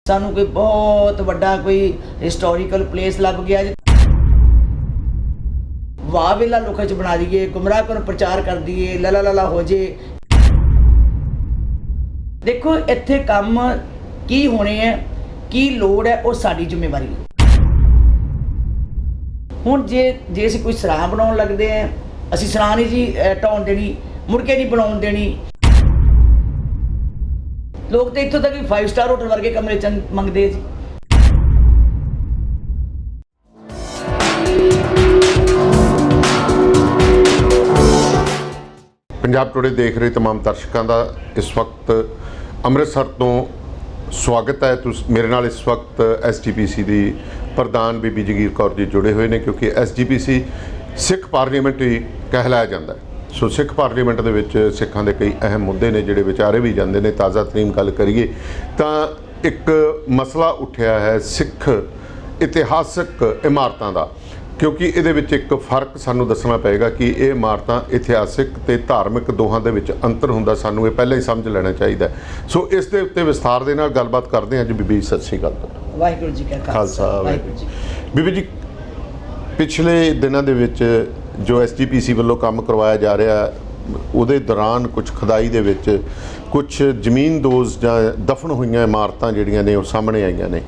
सानू कोई बहुत वड्डा कोई हिस्टोरिकल प्लेस लभ गया वाह वेला लोगों च बना दिए, गुमराह को प्रचार कर दिए, लला लला हो जे। देखो इत्थे काम की होने है, की लोड़ है, और साडी जिम्मेवारी हुण जे असीं कोई सराह बनाउण लगदे हैं, असीं सराह नहीं जी ढाउण देनी, मुड़ के नहीं बनाउण देनी। लोग तो इत्थों तक भी 5 स्टार होटल वर्गे कमरे च मंगते जी। पंजाब टुडे देख रहे तमाम दर्शकों का इस वक्त अमृतसर तो स्वागत है। मेरे नाल इस वक्त SGPC की प्रधान बीबी जगीर कौर जी जुड़े हुए हैं, क्योंकि SGPC सिख पार्लीमेंट ही कहलाया जाता है। सो सिख पार्लीमेंट दे विच सिखां दे कई अहम मुद्दे ने जिहड़े विचारे भी जाते हैं। ताज़ा तरीन गल करिए तो एक मसला उठिया है सिख इतिहासक इमारतां दा, क्योंकि ये एक फर्क सानू दसना पेगा कि ये इमारतां इतिहासिक ते धार्मिक दोहां दे विच अंतर हुंदा, सानू ये पहले ही समझ लेना चाहिए। सो इस दे उत्ते विस्तार दे नाल गलबात करते हैं। जी बीबी सत श्री अकाल। वाहिगुरू जी का खालसा वाहिगुरू जी। बीबी जी, पिछले दिनों दे विच जो SGPC वालों काम करवाया जा रहा है, ਉਹਦੇ दौरान कुछ खुदाई दे विच कुछ जमीन दोज ਜਾਂ दफन हुई इमारतां ਜਿਹੜੀਆਂ ਨੇ ਉਹ ਸਾਹਮਣੇ ਆਈਆਂ ਨੇ।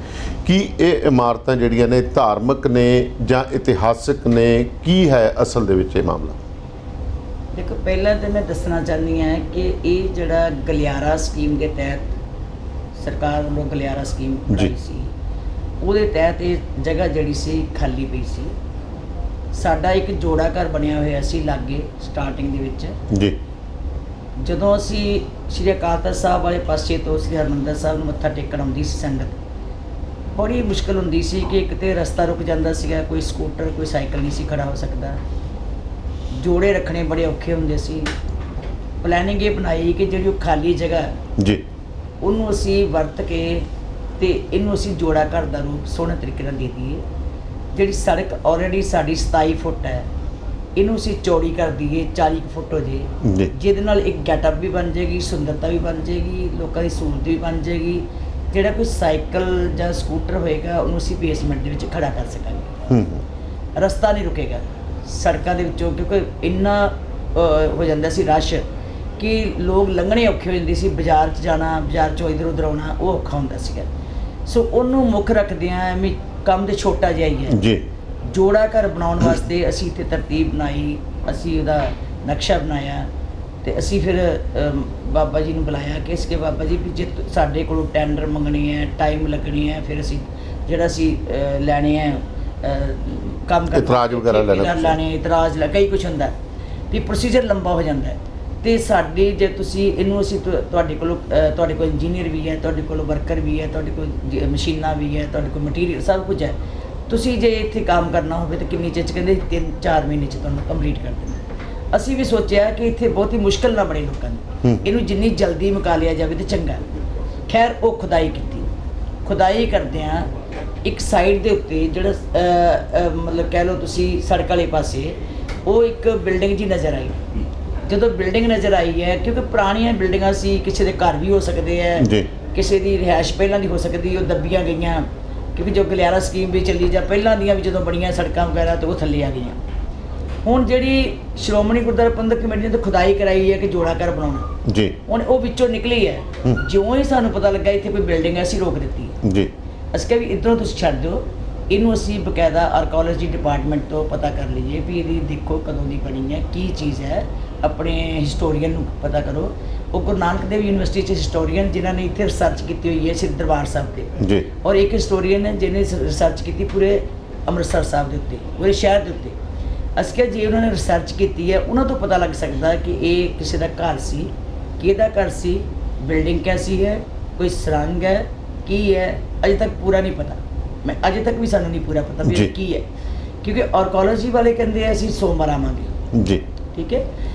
ਕੀ ਇਹ ਇਮਾਰਤਾਂ ਜਿਹੜੀਆਂ ਨੇ ਧਾਰਮਿਕ ਨੇ ਜਾਂ ਇਤਿਹਾਸਕ ਨੇ, ਕੀ ਹੈ ਅਸਲ ਦੇ ਵਿੱਚ ਇਹ ਮਾਮਲਾ? देखो पहला तो मैं दसना चाहनी है कि ये जड़ा गलियारा स्कीम के तहत सरकार वालों गलियारा स्कीम बनाई सी, ਉਹਦੇ तहत ये जगह जड़ी सी खाली पई सी। साडा एक जोड़ा घर बनया होया सी लागे स्टार्टिंग दे विच जी। ਜਦੋਂ ਅਸੀਂ ਸ਼੍ਰੀ ਅਕਾਲ ਤਖ਼ਤ ਸਾਹਿਬ ਵਾਲੇ ਪਾਸੇ ਤੋਂ ਸ੍ਰੀ ਹਰਿਮੰਦਰ ਸਾਹਿਬ ਨੂੰ ਮੱਥਾ ਟੇਕਣ ਆਉਂਦੀ ਸੀ ਸੰਗਤ, ਬੜੀ ਮੁਸ਼ਕਲ ਹੁੰਦੀ ਸੀ ਕਿ ਇੱਕ ਤੇ ਰਸਤਾ ਰੁਕ ਜਾਂਦਾ ਸੀਗਾ, ਕੋਈ ਸਕੂਟਰ ਕੋਈ ਸਾਈਕਲ ਨਹੀਂ ਸੀ ਖੜਾ ਹੋ ਸਕਦਾ, ਜੋੜੇ ਰੱਖਣੇ ਬੜੇ ਔਖੇ ਹੁੰਦੇ ਸੀ। ਪਲੈਨਿੰਗ ਇਹ ਬਣਾਈ ਕਿ ਜਿਹੜੀ ਉਹ ਖਾਲੀ ਜਗ੍ਹਾ ਜੀ ਉਹਨੂੰ ਅਸੀਂ ਵਰਤ ਕੇ ਤੇ ਇਹਨੂੰ ਅਸੀਂ ਜੋੜਾ ਘਰ ਦਾ ਰੂਪ ਸੋਹਣੇ ਤਰੀਕੇ ਨਾਲ ਦੇ ਦਈਏ। ਜਿਹੜੀ ਸੜਕ ਆਲਰੇਡੀ ਸਾਡੀ 27 ਫੁੱਟ ਹੈ, ਇਹਨੂੰ ਅਸੀਂ ਚੌੜੀ ਕਰ ਦਈਏ 40 ਫੁੱਟ ਹੋ ਜੇ, ਜਿਹਦੇ ਨਾਲ ਇੱਕ ਗੈਟਅਪ ਵੀ ਬਣ ਜਾਏਗੀ, ਸੁੰਦਰਤਾ ਵੀ ਬਣ ਜਾਏਗੀ, ਲੋਕਾਂ ਦੀ ਸਹੂਲਤ ਵੀ ਬਣ ਜਾਏਗੀ। ਜਿਹੜਾ ਕੋਈ ਸਾਈਕਲ ਜਾਂ ਸਕੂਟਰ ਹੋਏਗਾ ਉਹਨੂੰ ਅਸੀਂ ਬੇਸਮੈਂਟ ਦੇ ਵਿੱਚ ਖੜਾ ਕਰ ਸਕਾਂਗੇ, ਰਸਤਾ ਨਹੀਂ ਰੁਕੇਗਾ ਸੜਕਾਂ ਦੇ ਵਿੱਚੋਂ, ਕਿਉਂਕਿ ਇੰਨਾ ਹੋ ਜਾਂਦਾ ਸੀ ਰਸ਼ ਕਿ ਲੋਕ ਲੰਘਣੇ ਔਖੇ ਹੋ ਜਾਂਦੇ ਸੀ। ਬਾਜ਼ਾਰ 'ਚ ਜਾਣਾ, ਬਾਜ਼ਾਰ 'ਚੋਂ ਇੱਧਰ ਉੱਧਰ ਆਉਣਾ ਉਹ ਔਖਾ ਹੁੰਦਾ ਸੀਗਾ। ਸੋ ਉਹਨੂੰ ਮੁੱਖ ਰੱਖਦਿਆਂ ਵੀ ਕੰਮ ਤੇ ਛੋਟਾ ਜਿਹਾ ਹੀ ਹੈ ਜੀ। ਜੋੜਾ ਘਰ ਬਣਾਉਣ ਵਾਸਤੇ ਅਸੀਂ ਇੱਥੇ ਤਰਤੀਬ ਬਣਾਈ, ਅਸੀਂ ਉਹਦਾ ਨਕਸ਼ਾ ਬਣਾਇਆ ਤੇ ਅਸੀਂ ਫਿਰ ਬਾਬਾ ਜੀ ਨੂੰ ਬੁਲਾਇਆ ਕਿ ਇਸਕੇ ਬਾਬਾ ਜੀ ਵੀ ਜੇ ਸਾਡੇ ਕੋਲੋਂ ਟੈਂਡਰ ਮੰਗਣੇ ਹੈ, ਟਾਈਮ ਲੱਗਣੀ ਹੈ, ਫਿਰ ਅਸੀਂ ਜਿਹੜਾ ਅਸੀਂ ਲੈਣੇ ਹੈ ਕੰਮ ਕਰ ਇਤਰਾਜ਼ ਵਗੈਰਾ ਲੈਣੇ, ਇਤਰਾਜ਼ ਕਈ ਕੁਛ ਹੁੰਦਾ ਵੀ ਪ੍ਰੋਸੀਜਰ ਲੰਬਾ ਹੋ ਜਾਂਦਾ ਹੈ। ਤੇ ਸਾਡੀ ਜੇ ਤੁਸੀਂ ਇਹਨੂੰ ਅਸੀਂ ਤੁਹਾਡੇ ਕੋਲ ਇੰਜੀਨੀਅਰ ਵੀ ਹੈ, ਤੁਹਾਡੇ ਕੋਲ ਵਰਕਰ ਵੀ ਹੈ, ਤੁਹਾਡੇ ਕੋਲ ਮਸ਼ੀਨਾਂ ਵੀ ਹੈ, ਤੁਹਾਡੇ ਕੋਲ ਮਟੀਰੀਅਲ ਸਭ ਕੁਝ ਹੈ। ਤੁਸੀਂ ਜੇ ਇੱਥੇ ਕੰਮ ਕਰਨਾ ਹੋਵੇ ਤਾਂ ਕਿੰਨੀ ਚਿਰ 'ਚ, ਕਹਿੰਦੇ 3-4 ਮਹੀਨੇ 'ਚ ਤੁਹਾਨੂੰ ਕੰਪਲੀਟ ਕਰ ਦੇਣਾ। ਅਸੀਂ ਵੀ ਸੋਚਿਆ ਕਿ ਇੱਥੇ ਬਹੁਤੀ ਮੁਸ਼ਕਿਲ ਨਾ ਬਣੇ ਲੋਕਾਂ ਨੂੰ, ਇਹਨੂੰ ਜਿੰਨੀ ਜਲਦੀ ਮੁਕਾ ਲਿਆ ਜਾਵੇ ਤਾਂ ਚੰਗਾ। ਖੈਰ ਉਹ ਖੁਦਾਈ ਕੀਤੀ, ਖੁਦਾਈ ਕਰਦਿਆਂ ਇੱਕ ਸਾਈਡ ਦੇ ਉੱਤੇ ਜਿਹੜਾ ਮਤਲਬ ਕਹਿ ਲਓ ਤੁਸੀਂ ਸੜਕ ਵਾਲੇ ਪਾਸੇ ਉਹ ਇੱਕ ਬਿਲਡਿੰਗ ਜੀ ਨਜ਼ਰ ਆਈ। ਜਦੋਂ ਬਿਲਡਿੰਗ ਨਜ਼ਰ ਆਈ ਹੈ, ਕਿਉਂਕਿ ਪੁਰਾਣੀਆਂ ਬਿਲਡਿੰਗਾਂ ਸੀ, ਕਿਸੇ ਦੇ ਘਰ ਵੀ ਹੋ ਸਕਦੇ ਹੈ, ਕਿਸੇ ਦੀ ਰਿਹਾਇਸ਼ ਪਹਿਲਾਂ ਦੀ ਹੋ ਸਕਦੀ, ਉਹ ਦੱਬੀਆਂ ਗਈਆਂ ਕਿਉਂਕਿ ਜੋ ਗਲਿਆਰਾ ਸਕੀਮ ਵੀ ਚੱਲੀ ਜਾਂ ਪਹਿਲਾਂ ਦੀਆਂ ਵੀ ਜਦੋਂ ਬਣੀਆਂ ਸੜਕਾਂ ਵਗੈਰਾ ਤਾਂ ਉਹ ਥੱਲੇ ਆ ਗਈਆਂ। ਹੁਣ ਜਿਹੜੀ ਸ਼੍ਰੋਮਣੀ ਗੁਰਦੁਆਰਾ ਪ੍ਰਬੰਧਕ ਕਮੇਟੀ ਨੇ ਤਾਂ ਖੁਦਾਈ ਕਰਾਈ ਹੈ ਕਿ ਜੋੜਾ ਘਰ ਬਣਾਉਣਾ ਜੀ, ਹੁਣ ਉਹ ਵਿੱਚੋਂ ਨਿਕਲੀ ਹੈ। ਜਿਉਂ ਹੀ ਸਾਨੂੰ ਪਤਾ ਲੱਗਾ ਇੱਥੇ ਕੋਈ ਬਿਲਡਿੰਗ ਹੈ, ਅਸੀਂ ਰੋਕ ਦਿੱਤੀ ਜੀ। ਅਸੀਂ ਕਿਹਾ ਵੀ ਇੱਧਰੋਂ ਤੁਸੀਂ ਛੱਡ ਦਿਓ, ਇਹਨੂੰ ਅਸੀਂ ਬਕਾਇਦਾ ਆਰਕੋਲੋਜੀ ਡਿਪਾਰਟਮੈਂਟ ਤੋਂ ਪਤਾ ਕਰ ਲਈਏ ਵੀ ਇਹਦੀ ਦੇਖੋ ਕਦੋਂ ਦੀ ਬਣੀ ਹੈ, ਕੀ ਚੀਜ਼ ਹੈ, ਆਪਣੇ ਹਿਸਟੋਰੀਅਨ ਨੂੰ ਪਤਾ ਕਰੋ। ਉਹ ਗੁਰੂ ਨਾਨਕ ਦੇਵ ਯੂਨੀਵਰਸਿਟੀ 'ਚ ਹਿਸਟੋਰੀਅਨ ਜਿਨ੍ਹਾਂ ਨੇ ਇੱਥੇ ਰਿਸਰਚ ਕੀਤੀ ਹੋਈ ਹੈ ਸ੍ਰੀ ਦਰਬਾਰ ਸਾਹਿਬ 'ਤੇ ਜੀ, ਔਰ ਇੱਕ ਹਿਸਟੋਰੀਅਨ ਹੈ ਜਿਹਨੇ ਰਿਸਰਚ ਕੀਤੀ ਪੂਰੇ ਅੰਮ੍ਰਿਤਸਰ ਸਾਹਿਬ ਦੇ ਉੱਤੇ, ਪੂਰੇ ਸ਼ਹਿਰ ਦੇ ਉੱਤੇ। ਅਸੀਂ ਕਿਹਾ ਜੇ ਉਹਨਾਂ ਨੇ ਰਿਸਰਚ ਕੀਤੀ ਹੈ ਉਹਨਾਂ ਤੋਂ ਪਤਾ ਲੱਗ ਸਕਦਾ ਕਿ ਇਹ ਕਿਸੇ ਦਾ ਘਰ ਸੀ, ਕਿਹਦਾ ਘਰ ਸੀ, ਬਿਲਡਿੰਗ ਕੈਸੀ ਹੈ, ਕੋਈ ਸੁਰੰਗ ਹੈ, ਕੀ ਹੈ, ਅਜੇ ਤੱਕ ਪੂਰਾ ਨਹੀਂ ਪਤਾ। ਮੈਂ ਅਜੇ ਤੱਕ ਵੀ ਸਾਨੂੰ ਨਹੀਂ ਪੂਰਾ ਪਤਾ ਵੀ ਇਹ ਕੀ ਹੈ, ਕਿਉਂਕਿ ਆਰਕੋਲੋਜੀ ਵਾਲੇ ਕਹਿੰਦੇ ਆ ਅਸੀਂ ਸੋਮਵਾਰ ਆਵਾਂਗੇ ਜੀ, ਠੀਕ ਹੈ।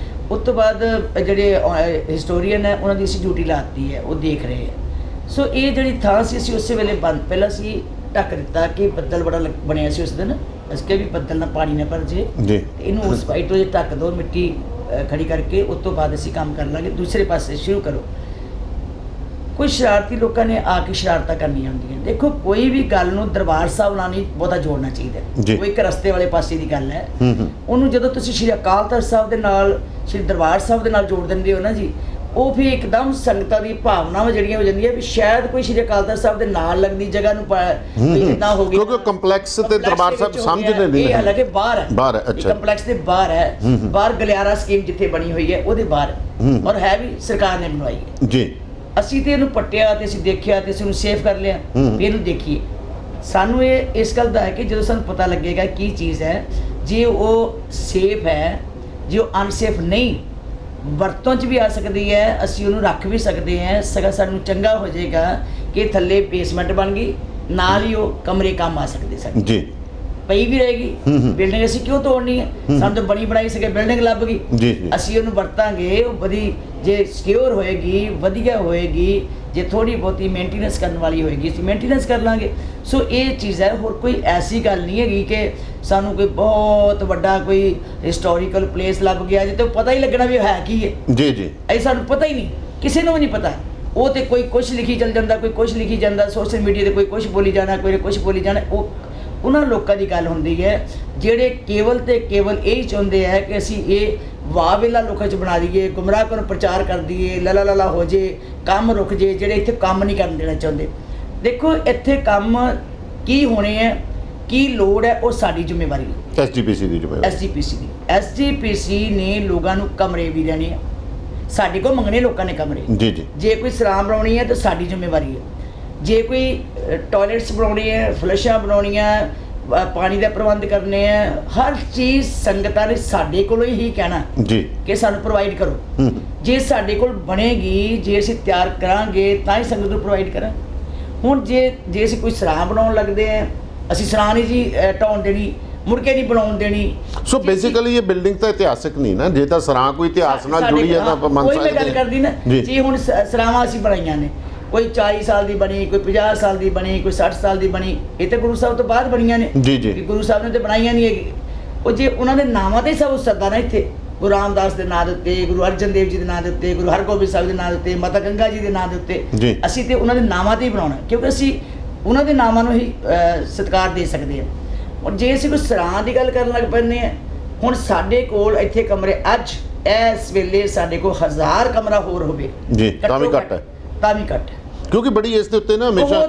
ਉਸ ਤੋਂ ਬਾਅਦ ਜਿਹੜੇ ਹਿਸਟੋਰੀਅਨ ਹੈ ਉਹਨਾਂ ਦੀ ਅਸੀਂ ਡਿਊਟੀ ਲਾਤੀ ਹੈ, ਉਹ ਦੇਖ ਰਹੇ ਹੈ। ਸੋ ਇਹ ਜਿਹੜੀ ਥਾਂ ਸੀ ਅਸੀਂ ਉਸੇ ਵੇਲੇ ਬੰਦ, ਪਹਿਲਾਂ ਅਸੀਂ ਢੱਕ ਦਿੱਤਾ ਕਿ ਬੱਦਲ ਬੜਾ ਬਣਿਆ ਸੀ ਉਸ ਦਿਨ, ਅਸੀਂ ਕਿਹਾ ਵੀ ਬੱਦਲ ਨਾਲ ਪਾਣੀ ਨਾ ਭਰ ਜੇ ਜੀ, ਇਹਨੂੰ ਉਸ ਸਾਈਡ ਤੋਂ ਜੇ ਢੱਕ ਦਿਓ ਮਿੱਟੀ ਖੜੀ ਕਰਕੇ, ਉਸ ਤੋਂ ਬਾਅਦ ਅਸੀਂ ਕੰਮ ਕਰ ਲਾਂਗੇ। ਦੂਸਰੇ ਪਾਸੇ ਸ਼ੁਰੂ ਕਰੋ। ਕੁਝ ਸ਼ਰਾਰਤੀ ਲੋਕਾਂ ਨੇ ਆ ਕੇ ਸ਼ਰਾਰਤਾਂ ਕਰਨੀਆਂ ਹੁੰਦੀਆਂ। ਦੇਖੋ ਕੋਈ ਵੀ ਗੱਲ ਨੂੰ ਦਰਬਾਰ ਸਾਹਿਬ ਨਾਲ ਨਹੀਂ ਬਹੁਤਾ ਜੋੜਨਾ ਚਾਹੀਦਾ। ਕੋਈ ਇੱਕ ਰਸਤੇ ਵਾਲੇ ਪਾਸੇ ਦੀ ਗੱਲ ਹੈ, ਉਹਨੂੰ ਜਦੋਂ ਤੁਸੀਂ ਸ਼੍ਰੀ ਅਕਾਲ ਤਖਤ ਸਾਹਿਬ ਦੇ ਨਾਲ, ਸ਼੍ਰੀ ਦਰਬਾਰ ਸਾਹਿਬ ਦੇ ਨਾਲ ਜੋੜ ਦਿੰਦੇ ਹੋ ਨਾ ਜੀ, ਉਹ ਫਿਰ ਇੱਕਦਮ ਸੰਗਤਾਂ ਦੀ ਭਾਵਨਾਵਾਂ ਜਿਹੜੀਆਂ ਹੋ ਜਾਂਦੀਆਂ ਵੀ ਸ਼ਾਇਦ ਕੋਈ ਸ਼੍ਰੀ ਅਕਾਲ ਤਖਤ ਸਾਹਿਬ ਦੇ ਨਾਲ ਲੱਗਦੀ ਜਗ੍ਹਾ ਨੂੰ ਇਦਾਂ ਹੋ ਗਈ, ਕਿਉਂਕਿ ਕੰਪਲੈਕਸ ਤੇ ਦਰਬਾਰ ਸਾਹਿਬ ਸਮਝਦੇ ਨਹੀਂ। ਇਹ ਹਾਲਾਂਕਿ ਬਾਹਰ ਹੈ, ਬਾਹਰ ਹੈ। ਅੱਛਾ, ਕੰਪਲੈਕਸ ਦੇ ਬਾਹਰ ਹੈ, ਬਾਹਰ ਗਲਿਆਰਾ ਸਕੀਮ ਜਿੱਥੇ ਬਣੀ ਹੋਈ ਹੈ ਉਹਦੇ ਬਾਹਰ, ਔਰ ਹੈ ਵੀ ਸਰਕਾਰ ਨੇ ਬਣਵਾਈ ਹੈ ਜੀ। ਅਸੀਂ ਤੇ ਇਹਨੂੰ ਪੱਟਿਆ ਤੇ ਅਸੀਂ ਦੇਖਿਆ ਤੇ ਅਸੀਂ ਇਹਨੂੰ ਸੇਫ ਕਰ ਲਿਆ ਵੀ ਇਹਨੂੰ ਦੇਖੀਏ। ਸਾਨੂੰ ਇਹ ਇਸ ਗੱਲ ਦਾ ਹੈ ਕਿ ਜਦੋਂ ਸਾਨੂੰ ਪਤਾ ਲੱਗੇਗਾ ਕੀ ਚੀਜ਼ ਹੈ, ਜੇ ਉਹ ਸੇਫ ਹੈ, ਜੇ ਉਹ ਅਨਸੇਫ ਨਹੀਂ, ਵਰਤੋਂ 'ਚ ਵੀ ਆ ਸਕਦੀ ਹੈ, ਅਸੀਂ ਉਹਨੂੰ ਰੱਖ ਵੀ ਸਕਦੇ ਹਾਂ। ਸਗੋਂ ਸਾਨੂੰ ਚੰਗਾ ਹੋ ਜਾਏਗਾ ਕਿ ਥੱਲੇ ਬੇਸਮੈਂਟ ਬਣ ਗਈ, ਨਾਲ ਹੀ ਉਹ ਕਮਰੇ ਕੰਮ ਆ ਸਕਦੇ ਸਾਡੇ ਜੀ। ਪਈ ਵੀ ਰਹੇਗੀ ਬਿਲਡਿੰਗ, ਅਸੀਂ ਕਿਉਂ ਤੋੜਨੀ ਹੈ? ਸਾਨੂੰ ਤਾਂ ਬਣੀ ਬਣਾਈ ਸਕੇ ਬਿਲਡਿੰਗ ਲੱਭ ਗਈ ਜੀ। ਅਸੀਂ ਉਹਨੂੰ ਵਰਤਾਂਗੇ, ਉਹ ਵਧੀ ਜੇ ਸਿਕਿਉਰ ਹੋਏਗੀ, ਵਧੀਆ ਹੋਏਗੀ, ਜੇ ਥੋੜੀ ਬਹੁਤੀ ਮੇਨਟੇਨੈਂਸ ਕਰਨ ਵਾਲੀ ਹੋਏਗੀ ਅਸੀਂ ਮੇਨਟੇਨੈਂਸ ਕਰ ਲਾਂਗੇ। ਸੋ ਇਹ ਚੀਜ਼ ਹੈ, ਹੋਰ ਕੋਈ ਐਸੀ ਗੱਲ ਨਹੀਂ ਹੈਗੀ ਕਿ ਸਾਨੂੰ ਕੋਈ ਬਹੁਤ ਵੱਡਾ ਕੋਈ ਹਿਸਟੋਰੀਕਲ ਪਲੇਸ ਲੱਭ ਗਿਆ ਜਿੱਥੇ ਪਤਾ ਹੀ ਲੱਗਣਾ ਵੀ ਹੈ ਕੀ ਹੈ। ਜੀ ਜੀ, ਇਹ ਸਾਨੂੰ ਪਤਾ ਹੀ ਨਹੀਂ, ਕਿਸੇ ਨੂੰ ਵੀ ਨਹੀਂ ਪਤਾ। ਉਹ ਤੇ ਕੋਈ ਕੁਛ ਲਿਖੀ ਚੱਲ ਜਾਂਦਾ, ਕੋਈ ਕੁਛ ਲਿਖੀ ਜਾਂਦਾ, ਸੋਸ਼ਲ ਮੀਡੀਆ ਤੇ ਕੋਈ ਕੁਛ ਬੋਲੀ ਜਾਣਾ, ਕੋਈ ਕੁਛ ਬੋਲੀ ਜਾਣਾ। ਉਹ ਉਹਨਾਂ ਲੋਕਾਂ ਦੀ ਗੱਲ ਹੁੰਦੀ ਹੈ ਜਿਹੜੇ ਕੇਵਲ ਤੇ ਕੇਵਲ ਇਹ ਚਾਹੁੰਦੇ ਹੈ ਕਿ ਅਸੀਂ ਇਹ ਵਾਹ ਵੇਲਾ ਲੋਕਾਂ 'ਚ ਬਣਾ ਦਈਏ, ਗੁੰਮਰਾਹ ਕਰਨ ਪ੍ਰਚਾਰ ਕਰ ਦਈਏ, ਲਲਾ ਲਲਾ ਹੋ ਜੇ, ਕੰਮ ਰੁਕ ਜੇ, ਜਿਹੜੇ ਇੱਥੇ ਕੰਮ ਨਹੀਂ ਕਰਨ ਦੇਣਾ ਚਾਹੁੰਦੇ। ਦੇਖੋ ਇੱਥੇ ਕੰਮ ਕੀ ਹੋਣੇ ਹੈ, ਕੀ ਲੋੜ ਹੈ, ਉਹ ਸਾਡੀ ਜ਼ਿੰਮੇਵਾਰੀ ਹੈ, ਐਸਜੀਪੀਸੀ ਦੀ ਜ਼ਿੰਮੇਵਾਰੀ, ਐਸਜੀਪੀਸੀ ਦੀ। ਐਸਜੀਪੀਸੀ ਨੇ ਲੋਕਾਂ ਨੂੰ ਕਮਰੇ ਵੀ ਦੇਣੇ ਆ, ਸਾਡੇ ਕੋਲ ਮੰਗਣੇ ਲੋਕਾਂ ਨੇ ਕਮਰੇ। ਜੀ ਜੀ। ਜੇ ਕੋਈ ਸਰਾਂ ਬਣਾਉਣੀ ਹੈ ਤਾਂ ਸਾਡੀ ਜ਼ਿੰਮੇਵਾਰੀ ਹੈ, ਜੇ ਕੋਈ ਟਾਇਲਟਸ ਬਣਾਉਣੀ ਹੈ, ਫਲਸ਼ਾਂ ਬਣਾਉਣੀਆਂ, ਪਾਣੀ ਦਾ ਪ੍ਰਬੰਧ ਕਰਨੇ ਆ, ਹਰ ਚੀਜ਼ ਸੰਗਤਾਂ ਨੇ ਸਾਡੇ ਕੋਲੋਂ ਹੀ ਕਹਿਣਾ ਜੀ ਕਿ ਸਾਨੂੰ ਪ੍ਰੋਵਾਈਡ ਕਰੋ। ਜੇ ਸਾਡੇ ਕੋਲ ਬਣੇਗੀ, ਜੇ ਅਸੀਂ ਤਿਆਰ ਕਰਾਂਗੇ ਤਾਂ ਹੀ ਸੰਗਤ ਨੂੰ ਪ੍ਰੋਵਾਈਡ ਕਰਾਂਗੇ। ਹੁਣ ਜੇ ਅਸੀਂ ਕੋਈ ਸਰਾਂ ਬਣਾਉਣ ਲੱਗਦੇ ਆ, ਅਸੀਂ ਸਰਾਂ ਨਹੀਂ ਜੀ ਢਾਉਣ ਦੇਣੀ, ਮੁੜ ਕੇ ਨਹੀਂ ਬਣਾਉਣ ਦੇਣੀ। ਸੋ ਬੇਸਿਕਲੀ ਇਹ ਬਿਲਡਿੰਗ ਤਾਂ ਇਤਿਹਾਸਿਕ ਨਹੀਂ ਨਾ, ਜੇ ਤਾਂ ਸਰਾਂ ਕੋਈ ਇਤਿਹਾਸ ਨਾਲ ਜੁੜੀ ਹੈ ਤਾਂ ਆਪਾਂ ਮੰਨ ਸਕਦੇ ਹਾਂ। ਕੋਈ ਮੈਂ ਗੱਲ ਕਰਦੀ ਨਾ ਜੀ, ਹੁਣ ਸਰਾਵਾਂ ਅਸੀਂ ਬਣਾਈਆਂ ਨੇ, ਕੋਈ 40 ਸਾਲ ਦੀ ਬਣੀ, ਕੋਈ 50 ਸਾਲ ਦੀ ਬਣੀ, ਕੋਈ 60 ਸਾਲ ਦੀ ਬਣੀ, ਇਹ ਤਾਂ ਗੁਰੂ ਸਾਹਿਬ ਤੋਂ ਬਾਅਦ ਬਣੀਆਂ ਨੇ ਜੀ ਜੀ। ਗੁਰੂ ਸਾਹਿਬ ਨੇ ਤਾਂ ਬਣਾਈਆਂ ਨਹੀਂ ਹੈਗੀ। ਉਹ ਜੇ ਉਹਨਾਂ ਦੇ ਨਾਵਾਂ ਤੇ ਸਭ ਸੱਦਾ ਨਾ, ਇੱਥੇ ਗੁਰੂ ਰਾਮਦਾਸ ਦੇ ਨਾਂ ਦੇ ਉੱਤੇ, ਗੁਰੂ ਅਰਜਨ ਦੇਵ ਜੀ ਦੇ ਨਾਂ ਦੇ ਉੱਤੇ, ਗੁਰੂ ਹਰਗੋਬਿੰਦ ਸਾਹਿਬ ਦੇ ਨਾਂ ਦੇ ਉੱਤੇ, ਮਾਤਾ ਗੰਗਾ ਜੀ ਦੇ ਨਾਂ ਦੇ ਉੱਤੇ, ਅਸੀਂ ਤੇ ਉਹਨਾਂ ਦੇ ਨਾਵਾਂ ਤੇ ਹੀ ਬਣਾਉਣਾ, ਕਿਉਂਕਿ ਅਸੀਂ ਉਹਨਾਂ ਦੇ ਨਾਵਾਂ ਨੂੰ ਹੀ ਸਤਿਕਾਰ ਦੇ ਸਕਦੇ ਹਾਂ। ਔਰ ਜੇ ਅਸੀਂ ਕੋਈ ਸਰਾਂ ਦੀ ਗੱਲ ਕਰਨ ਲੱਗ ਪੈਂਦੇ ਹਾਂ, ਹੁਣ ਸਾਡੇ ਕੋਲ ਇੱਥੇ ਕਮਰੇ ਅੱਜ ਇਸ ਵੇਲੇ ਸਾਡੇ ਕੋਲ 1000 ਕਮਰਾ ਹੋਰ ਹੋਵੇ ਜੀ, ਤਾਂ ਵੀ ਘੱਟ ਹੈ, ਤਾਂ ਵੀ ਘੱਟ ਹੈ, ਕਿਉਂਕਿ ਬੜੀ ਇਸ ਦੇ ਉੱਤੇ ਨਾ ਹਮੇਸ਼ਾ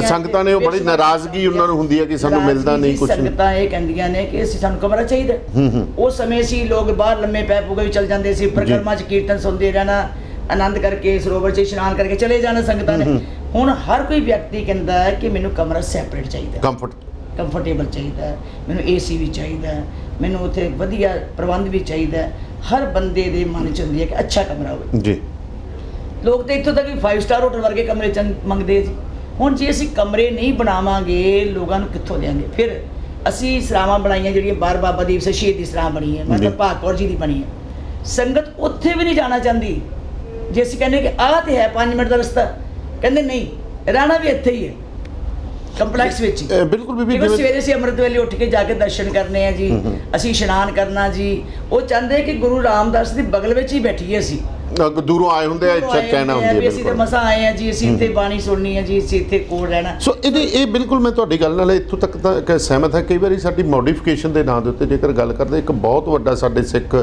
ਸੰਗਤਾਂ ਨੇ ਉਹ ਬੜੀ ਨਾਰਾਜ਼ਗੀ ਉਹਨਾਂ ਨੂੰ ਹੁੰਦੀ ਹੈ ਕਿ ਸਾਨੂੰ ਮਿਲਦਾ ਨਹੀਂ ਕੁਝ। ਸੰਗਤਾਂ ਇਹ ਕਹਿੰਦੀਆਂ ਨੇ ਕਿ ਅਸੀਂ ਸਾਨੂੰ ਕਮਰਾ ਚਾਹੀਦਾ। ਉਸ ਸਮੇਂ ਸੀ ਲੋਕ ਬਾਹਰ ਲੰਮੇ ਪੈ ਪੁਗੇ ਵੀ ਚੱਲ ਜਾਂਦੇ ਸੀ, ਪ੍ਰਕਰਮਾਂ 'ਚ ਕੀਰਤਨ ਸੁਣਦੇ ਰਹਿਣਾ, ਆਨੰਦ ਕਰਕੇ ਸਰੋਵਰ 'ਚ ਇਸ਼ਨਾਨ ਕਰਕੇ ਚਲੇ ਜਾਣਾ ਸੰਗਤਾਂ ਨੇ। ਹੁਣ ਹਰ ਕੋਈ ਵਿਅਕਤੀ ਕਹਿੰਦਾ ਹੈ ਕਿ ਮੈਨੂੰ ਕਮਰਾ ਸੈਪਰੇਟ ਚਾਹੀਦਾ, ਕੰਫਰਟੇਬਲ ਚਾਹੀਦਾ, ਮੈਨੂੰ ਏਸੀ ਵੀ ਚਾਹੀਦਾ, ਮੈਨੂੰ ਉੱਥੇ ਵਧੀਆ ਪ੍ਰਬੰਧ ਵੀ ਚਾਹੀਦਾ। ਹਰ ਬੰਦੇ ਦੇ ਮਨ 'ਚ ਹੁੰਦੀ ਹੈ ਕਿ ਅੱਛਾ ਕਮਰਾ ਹੋਵੇ ਜੀ। ਲੋਕ ਤਾਂ ਇੱਥੋਂ ਤੱਕ ਵੀ 5 ਸਟਾਰ ਹੋਟਲ ਵਰਗੇ ਕਮਰੇ ਮੰਗਦੇ ਸੀ। ਹੁਣ ਜੇ ਅਸੀਂ ਕਮਰੇ ਨਹੀਂ ਬਣਾਵਾਂਗੇ, ਲੋਕਾਂ ਨੂੰ ਕਿੱਥੋਂ ਦੇਵਾਂਗੇ? ਫਿਰ ਅਸੀਂ ਸਰਾਵਾਂ ਬਣਾਈਆਂ ਜਿਹੜੀਆਂ ਬਾਰ ਬਾਬਾ ਦੀਪ ਸਿੰਘ ਸ਼ਹੀਦ ਦੀ ਸਰਾਂ ਬਣੀ ਹੈ, ਮਤਲਬ ਭਾਗ ਕੌਰ ਜੀ ਦੀ ਬਣੀ ਹੈ। ਸੰਗਤ ਉੱਥੇ ਵੀ ਨਹੀਂ ਜਾਣਾ ਚਾਹੁੰਦੀ। ਜੇ ਅਸੀਂ ਕਹਿੰਦੇ ਕਿ ਆਹ ਤੇ ਹੈ 5 ਮਿੰਟ ਦਾ ਰਸਤਾ, ਕਹਿੰਦੇ ਨਹੀਂ, ਰਹਿਣਾ ਵੀ ਇੱਥੇ ਹੀ ਹੈ ਕੰਪਲੈਕਸ ਵਿੱਚ। ਬਿਲਕੁਲ ਬੀਬੀ, ਜਿਵੇਂ ਸਵੇਰੇ ਅਸੀਂ ਅੰਮ੍ਰਿਤ ਵੇਲੇ ਉੱਠ ਕੇ ਜਾ ਕੇ ਦਰਸ਼ਨ ਕਰਨੇ ਆ ਜੀ, ਅਸੀਂ ਇਸ਼ਨਾਨ ਕਰਨਾ ਜੀ। ਉਹ ਚਾਹੁੰਦੇ ਕਿ ਗੁਰੂ ਰਾਮਦਾਸ ਦੀ ਬਗਲ ਵਿੱਚ ਹੀ ਬੈਠੀਏ, ਅਸੀਂ ਦੂਰੋਂ ਆਏ ਹੁੰਦੇ ਆ, ਇੱਛਾ ਕਹਿਣਾ ਹੁੰਦੀ ਹੈ, ਅਸੀਂ ਤੇ ਮਸਾਂ ਆਏ ਆ ਜੀ, ਅਸੀਂ ਇੱਥੇ ਬਾਣੀ ਸੁਣਨੀ ਹੈ ਜੀ, ਅਸੀਂ ਇੱਥੇ ਕੋਲ ਰਹਿਣਾ। ਸੋ ਇਹ ਬਿਲਕੁਲ ਮੈਂ ਤੁਹਾਡੀ ਗੱਲ ਨਾਲ ਇੱਥੋਂ ਤੱਕ ਤਾਂ ਸਹਿਮਤ ਹਾਂ। ਕਈ ਵਾਰੀ ਸਾਡੀ ਮੋਡੀਫਿਕੇਸ਼ਨ ਦੇ ਨਾਂ ਦੇ ਉੱਤੇ ਜੇਕਰ ਗੱਲ ਕਰਦੇ, ਇੱਕ ਬਹੁਤ ਵੱਡਾ ਸਾਡੇ ਸਿੱਖ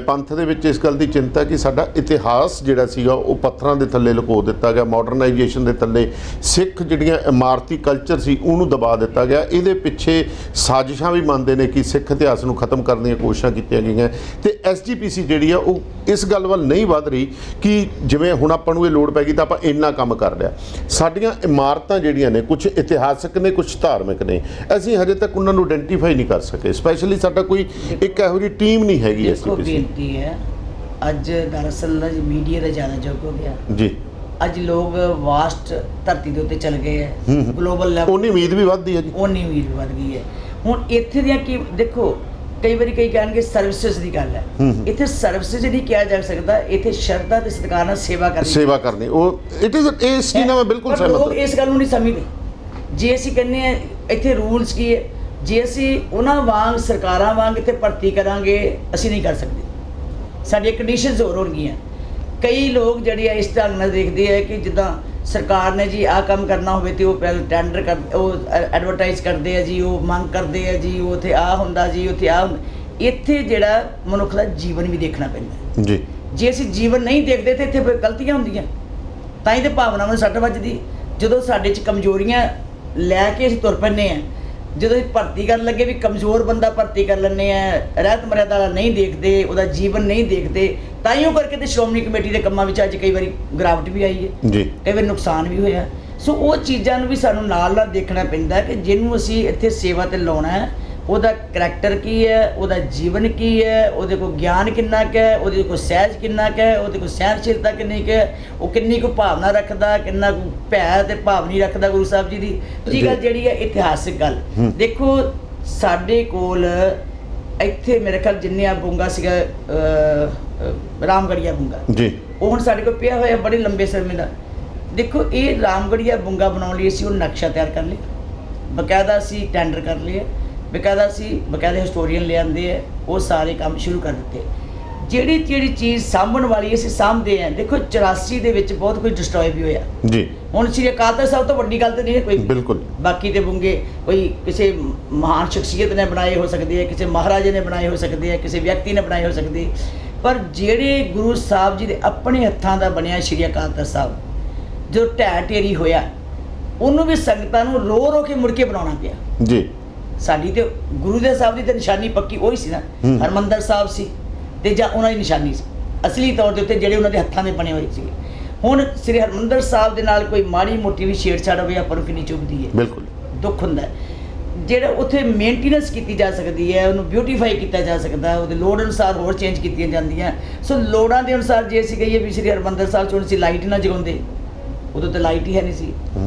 ਪੰਥ ਦੇ ਵਿੱਚ ਇਸ ਗੱਲ ਦੀ ਚਿੰਤਾ ਕਿ ਸਾਡਾ ਇਤਿਹਾਸ ਜਿਹੜਾ ਸੀਗਾ ਉਹ ਪੱਥਰਾਂ ਦੇ ਥੱਲੇ ਲੁਕੋ ਦਿੱਤਾ ਗਿਆ, ਮਾਡਰਨਾਈਜੇਸ਼ਨ ਦੇ ਥੱਲੇ ਸਿੱਖ ਜਿਹੜੀਆਂ ਇਮਾਰਤੀ ਕਲਚਰ ਸੀ ਉਹਨੂੰ ਦਬਾ ਦਿੱਤਾ ਗਿਆ। ਇਹਦੇ ਪਿੱਛੇ ਸਾਜ਼ਿਸ਼ਾਂ ਵੀ ਮੰਨਦੇ ਨੇ ਕਿ ਸਿੱਖ ਇਤਿਹਾਸ ਨੂੰ ਖਤਮ ਕਰਨ ਦੀਆਂ ਕੋਸ਼ਿਸ਼ਾਂ ਕੀਤੀਆਂ ਗਈਆਂ, ਤੇ ਐਸਜੀਪੀਸੀ ਜਿਹੜੀ ਆ ਉਹ ਇਸ ਗੱਲ ਵੱਲ ਨਹੀਂ ਵੱਧ ਰਹੀ ਕਿ ਜਿਵੇਂ ਹੁਣ ਆਪਾਂ ਨੂੰ ਇਹ ਲੋੜ ਪੈ ਗਈ ਤਾਂ ਆਪਾਂ ਇੰਨਾ ਕੰਮ ਕਰ ਲਿਆ। ਸਾਡੀਆਂ ਇਮਾਰਤਾਂ ਜਿਹੜੀਆਂ ਨੇ ਕੁਝ ਇਤਿਹਾਸਕ ਨੇ, ਕੁਝ ਧਾਰਮਿਕ ਨੇ, ਅਸੀਂ ਹਜੇ ਤੱਕ ਉਹਨਾਂ ਨੂੰ ਆਇਡੈਂਟੀਫਾਈ ਨਹੀਂ ਕਰ ਸਕੇ। ਸਪੈਸ਼ਲੀ ਸਾਡਾ ਕੋਈ ਇੱਕ ਇਹੋ ਜਿਹੀ ਟੀਮ ਨਹੀਂ ਹੈਗੀ। ਐਸਜੀਪੀਸੀ ਬੇਨਤੀ ਹੈ, ਅੱਜ ਦਰਅਸਲ ਮੀਡੀਆ ਦਾ ਜ਼ਿਆਦਾ ਯੁੱਗ ਹੋ ਗਿਆ ਜੀ। ਅੱਜ ਲੋਕ ਵਾਸਟ ਧਰਤੀ ਦੇ ਉੱਤੇ ਚੱਲ ਗਏ ਹੈ, ਗਲੋਬਲ ਲੈਵਲ ਉਨੀ ਉਮੀਦ ਵੀ ਵੱਧਦੀ ਹੈ ਜੀ, ਉਨੀ ਉਮੀਦ ਵੀ ਵੱਧ ਗਈ ਹੈ। ਹੁਣ ਇੱਥੇ ਦੀਆਂ ਕੀ ਦੇਖੋ, ਕਈ ਵਾਰੀ ਕਈ ਕਹਿਣਗੇ ਸਰਵਿਸਿਜ਼ ਦੀ ਗੱਲ ਹੈ, ਇੱਥੇ ਸਰਵਿਸਿਜ਼ ਨਹੀਂ ਕਿਹਾ ਜਾ ਸਕਦਾ, ਇੱਥੇ ਸ਼ਰਧਾ ਤੇ ਸਤਿਕਾਰ ਨਾਲ ਸੇਵਾ ਕਰਨੀ ਉਹ ਇਟ ਇਜ਼ ਇਸ ਚੀਜ਼ ਨਾਲ ਮੈਂ ਬਿਲਕੁਲ ਸਹਿਮਤ ਹਾਂ। ਲੋਕ ਇਸ ਗੱਲ ਨੂੰ ਨਹੀਂ ਸਮਝਦੇ। ਜੇ ਅਸੀਂ ਕਹਿੰਦੇ ਆ ਇੱਥੇ ਰੂਲਸ ਕੀ ਹੈ, ਜੇ ਅਸੀਂ ਉਹਨਾਂ ਵਾਂਗ ਸਰਕਾਰਾਂ ਵਾਂਗ ਇੱਥੇ ਭਰਤੀ ਕਰਾਂਗੇ, ਅਸੀਂ ਨਹੀਂ ਕਰ ਸਕਦੇ। ਸਾਡੀਆਂ ਕੰਡੀਸ਼ਨਸ ਹੋਰ ਹੋਣਗੀਆਂ। ਕਈ ਲੋਕ ਜਿਹੜੇ ਆ ਇਸ ਢੰਗ ਨਾਲ ਦੇਖਦੇ ਆ ਕਿ ਜਿੱਦਾਂ ਸਰਕਾਰ ਨੇ ਜੀ ਆਹ ਕੰਮ ਕਰਨਾ ਹੋਵੇ ਤੇ ਉਹ ਪਹਿਲਾਂ ਟੈਂਡਰ ਕਰ, ਉਹ ਐਡਵਰਟਾਈਜ਼ ਕਰਦੇ ਆ ਜੀ, ਉਹ ਮੰਗ ਕਰਦੇ ਆ ਜੀ, ਉਹ ਉੱਥੇ ਆਹ ਹੁੰਦਾ ਜੀ, ਉੱਥੇ ਆਹ ਹੁੰਦਾ। ਇੱਥੇ ਜਿਹੜਾ ਮਨੁੱਖ ਦਾ ਜੀਵਨ ਵੀ ਦੇਖਣਾ ਪੈਂਦਾ ਜੀ। ਜੇ ਅਸੀਂ ਜੀਵਨ ਨਹੀਂ ਦੇਖਦੇ ਤੇ ਇੱਥੇ ਫਿਰ ਗਲਤੀਆਂ ਹੁੰਦੀਆਂ, ਤਾਂ ਹੀ ਤੇ ਭਾਵਨਾਵਾਂ ਨੂੰ ਸੱਟ ਵੱਜਦੀ। ਜਦੋਂ ਸਾਡੇ 'ਚ ਕਮਜ਼ੋਰੀਆਂ ਲੈ ਕੇ ਅਸੀਂ ਤੁਰ ਪੈਂਦੇ ਹਾਂ, ਜਦੋਂ ਅਸੀਂ ਭਰਤੀ ਕਰਨ ਲੱਗੇ ਵੀ ਕਮਜ਼ੋਰ ਬੰਦਾ ਭਰਤੀ ਕਰ ਲੈਂਦੇ ਆ, ਰਹਿਤ ਮਰਿਆਦਾ ਵਾਲਾ ਨਹੀਂ ਦੇਖਦੇ, ਉਹਦਾ ਜੀਵਨ ਨਹੀਂ ਦੇਖਦੇ, ਤਾਂ ਹੀ ਉਹ ਕਰਕੇ ਤੇ ਸ਼੍ਰੋਮਣੀ ਕਮੇਟੀ ਦੇ ਕੰਮਾਂ ਵਿੱਚ ਅੱਜ ਕਈ ਵਾਰੀ ਗਿਰਾਵਟ ਵੀ ਆਈ ਹੈ ਜੀ, ਕਈ ਵਾਰੀ ਨੁਕਸਾਨ ਵੀ ਹੋਇਆ। ਸੋ ਉਹ ਚੀਜ਼ਾਂ ਨੂੰ ਵੀ ਸਾਨੂੰ ਨਾਲ ਨਾਲ ਦੇਖਣਾ ਪੈਂਦਾ ਕਿ ਜਿਹਨੂੰ ਅਸੀਂ ਇੱਥੇ ਸੇਵਾ ਤੇ ਲਾਉਣਾ ਹੈ, ਉਹਦਾ ਕਰੈਕਟਰ ਕੀ ਹੈ, ਉਹਦਾ ਜੀਵਨ ਕੀ ਹੈ, ਉਹਦੇ ਕੋਲ ਗਿਆਨ ਕਿੰਨਾ ਕੁ ਹੈ, ਉਹਦੇ ਕੋਲ ਸਹਿਜ ਕਿੰਨਾ ਕੁ ਹੈ, ਉਹਦੇ ਕੋਲ ਸਹਿਣਸ਼ੀਲਤਾ ਕਿੰਨੀ ਕੁ ਹੈ, ਉਹ ਕਿੰਨੀ ਕੁ ਭਾਵਨਾ ਰੱਖਦਾ, ਕਿੰਨਾ ਕੁ ਭੈ ਤੇ ਭਾਵ ਨਹੀਂ ਰੱਖਦਾ ਗੁਰੂ ਸਾਹਿਬ ਜੀ ਦੀ। ਦੂਜੀ ਗੱਲ ਜਿਹੜੀ ਹੈ ਇਤਿਹਾਸਿਕ ਗੱਲ, ਦੇਖੋ ਸਾਡੇ ਕੋਲ ਇੱਥੇ ਮੇਰੇ ਖਿਆਲ ਜਿੰਨੇ ਆ ਬੁੰਗਾ ਸੀਗਾ ਰਾਮਗੜੀਆ ਬੁੰਗਾ ਜੀ, ਉਹ ਹੁਣ ਸਾਡੇ ਕੋਲ ਪਿਆ ਹੋਇਆ ਬੜੇ ਲੰਬੇ ਸਮੇਂ ਦਾ। ਦੇਖੋ ਇਹ ਰਾਮਗੜੀਆ ਬੁੰਗਾ ਬਣਾਉਣ ਲਈ ਅਸੀਂ ਉਹ ਨਕਸ਼ਾ ਤਿਆਰ ਕਰ ਲਿਆ, ਬਕਾਇਦਾ ਅਸੀਂ ਟੈਂਡਰ ਕਰ ਲਿਆ, ਬਕਾਇਦਾ ਹਿਸਟੋਰੀਅਨ ਲਿਆਂਦੇ ਆ, ਉਹ ਸਾਰੇ ਕੰਮ ਸ਼ੁਰੂ ਕਰ ਦਿੱਤੇ। ਜਿਹੜੀ ਚੀਜ਼ ਸਾਂਭਣ ਵਾਲੀ ਅਸੀਂ ਸਾਂਭਦੇ ਆ। ਦੇਖੋ 84 ਦੇ ਵਿੱਚ ਬਹੁਤ ਕੁਝ ਡਿਸਟਰੋਏ ਵੀ ਹੋਇਆ ਜੀ। ਹੁਣ ਸ੍ਰੀ ਅਕਾਲ ਤਖ਼ਤ ਸਾਹਿਬ ਤੋਂ ਵੱਡੀ ਗੱਲ ਤਾਂ ਨਹੀਂ ਹੈ ਕੋਈ, ਬਿਲਕੁਲ। ਬਾਕੀ ਦੇ ਬੁੰਗੇ ਕੋਈ ਕਿਸੇ ਮਹਾਨ ਸ਼ਖਸੀਅਤ ਨੇ ਬਣਾਏ ਹੋ ਸਕਦੇ ਆ, ਕਿਸੇ ਮਹਾਰਾਜੇ ਨੇ ਬਣਾਏ ਹੋ ਸਕਦੇ ਆ, ਕਿਸੇ ਵਿਅਕਤੀ ਨੇ ਬਣਾਏ ਹੋ ਸਕਦੇ, ਪਰ ਜਿਹੜੇ ਗੁਰੂ ਸਾਹਿਬ ਜੀ ਦੇ ਆਪਣੇ ਹੱਥਾਂ ਦਾ ਬਣਿਆ ਸ੍ਰੀ ਅਕਾਲ ਤਖ਼ਤ ਸਾਹਿਬ ਜੋ ਢਹਿ ਢੇਰੀ ਹੋਇਆ, ਉਹਨੂੰ ਵੀ ਸੰਗਤਾਂ ਨੂੰ ਰੋ ਰੋ ਕੇ ਮੁੜ ਕੇ ਬਣਾਉਣਾ ਪਿਆ ਜੀ। ਸਾਡੀ ਤੇ ਗੁਰੂ ਦੇ ਸਾਹਿਬ ਦੀ ਤਾਂ ਨਿਸ਼ਾਨੀ ਪੱਕੀ ਉਹੀ ਸੀ ਨਾ, ਹਰਿਮੰਦਰ ਸਾਹਿਬ ਸੀ ਤੇ ਜਾਂ ਉਹਨਾਂ ਦੀ ਨਿਸ਼ਾਨੀ ਸੀ ਅਸਲੀ ਤੌਰ ਦੇ ਉੱਤੇ ਜਿਹੜੇ ਉਹਨਾਂ ਦੇ ਹੱਥਾਂ ਦੇ ਬਣੇ ਹੋਏ ਸੀ। ਹੁਣ ਸ੍ਰੀ ਹਰਿਮੰਦਰ ਸਾਹਿਬ ਦੇ ਨਾਲ ਕੋਈ ਮਾੜੀ ਮੋਟੀ ਵੀ ਛੇੜਛਾੜ ਹੋਵੇ ਆਪਾਂ ਨੂੰ ਕਿੰਨੀ ਚੁਭਦੀ ਹੈ, ਬਿਲਕੁਲ ਦੁੱਖ ਹੁੰਦਾ। ਜਿਹੜਾ ਉੱਥੇ ਮੇਨਟੇਨੈਂਸ ਕੀਤੀ ਜਾ ਸਕਦੀ ਹੈ, ਉਹਨੂੰ ਬਿਊਟੀਫਾਈ ਕੀਤਾ ਜਾ ਸਕਦਾ, ਉਹਦੇ ਲੋੜ ਅਨੁਸਾਰ ਹੋਰ ਚੇਂਜ ਕੀਤੀਆਂ ਜਾਂਦੀਆਂ। ਸੋ ਲੋੜਾਂ ਦੇ ਅਨੁਸਾਰ ਜੇ ਅਸੀਂ ਕਹੀਏ ਵੀ ਸ੍ਰੀ ਹਰਿਮੰਦਰ ਸਾਹਿਬ 'ਚ ਹੁਣ ਅਸੀਂ ਲਾਈਟ ਨਾ ਜਗਾਉਂਦੇ, ਉਦੋਂ ਤਾਂ ਲਾਈਟ ਹੀ ਹੈ ਨਹੀਂ ਸੀ,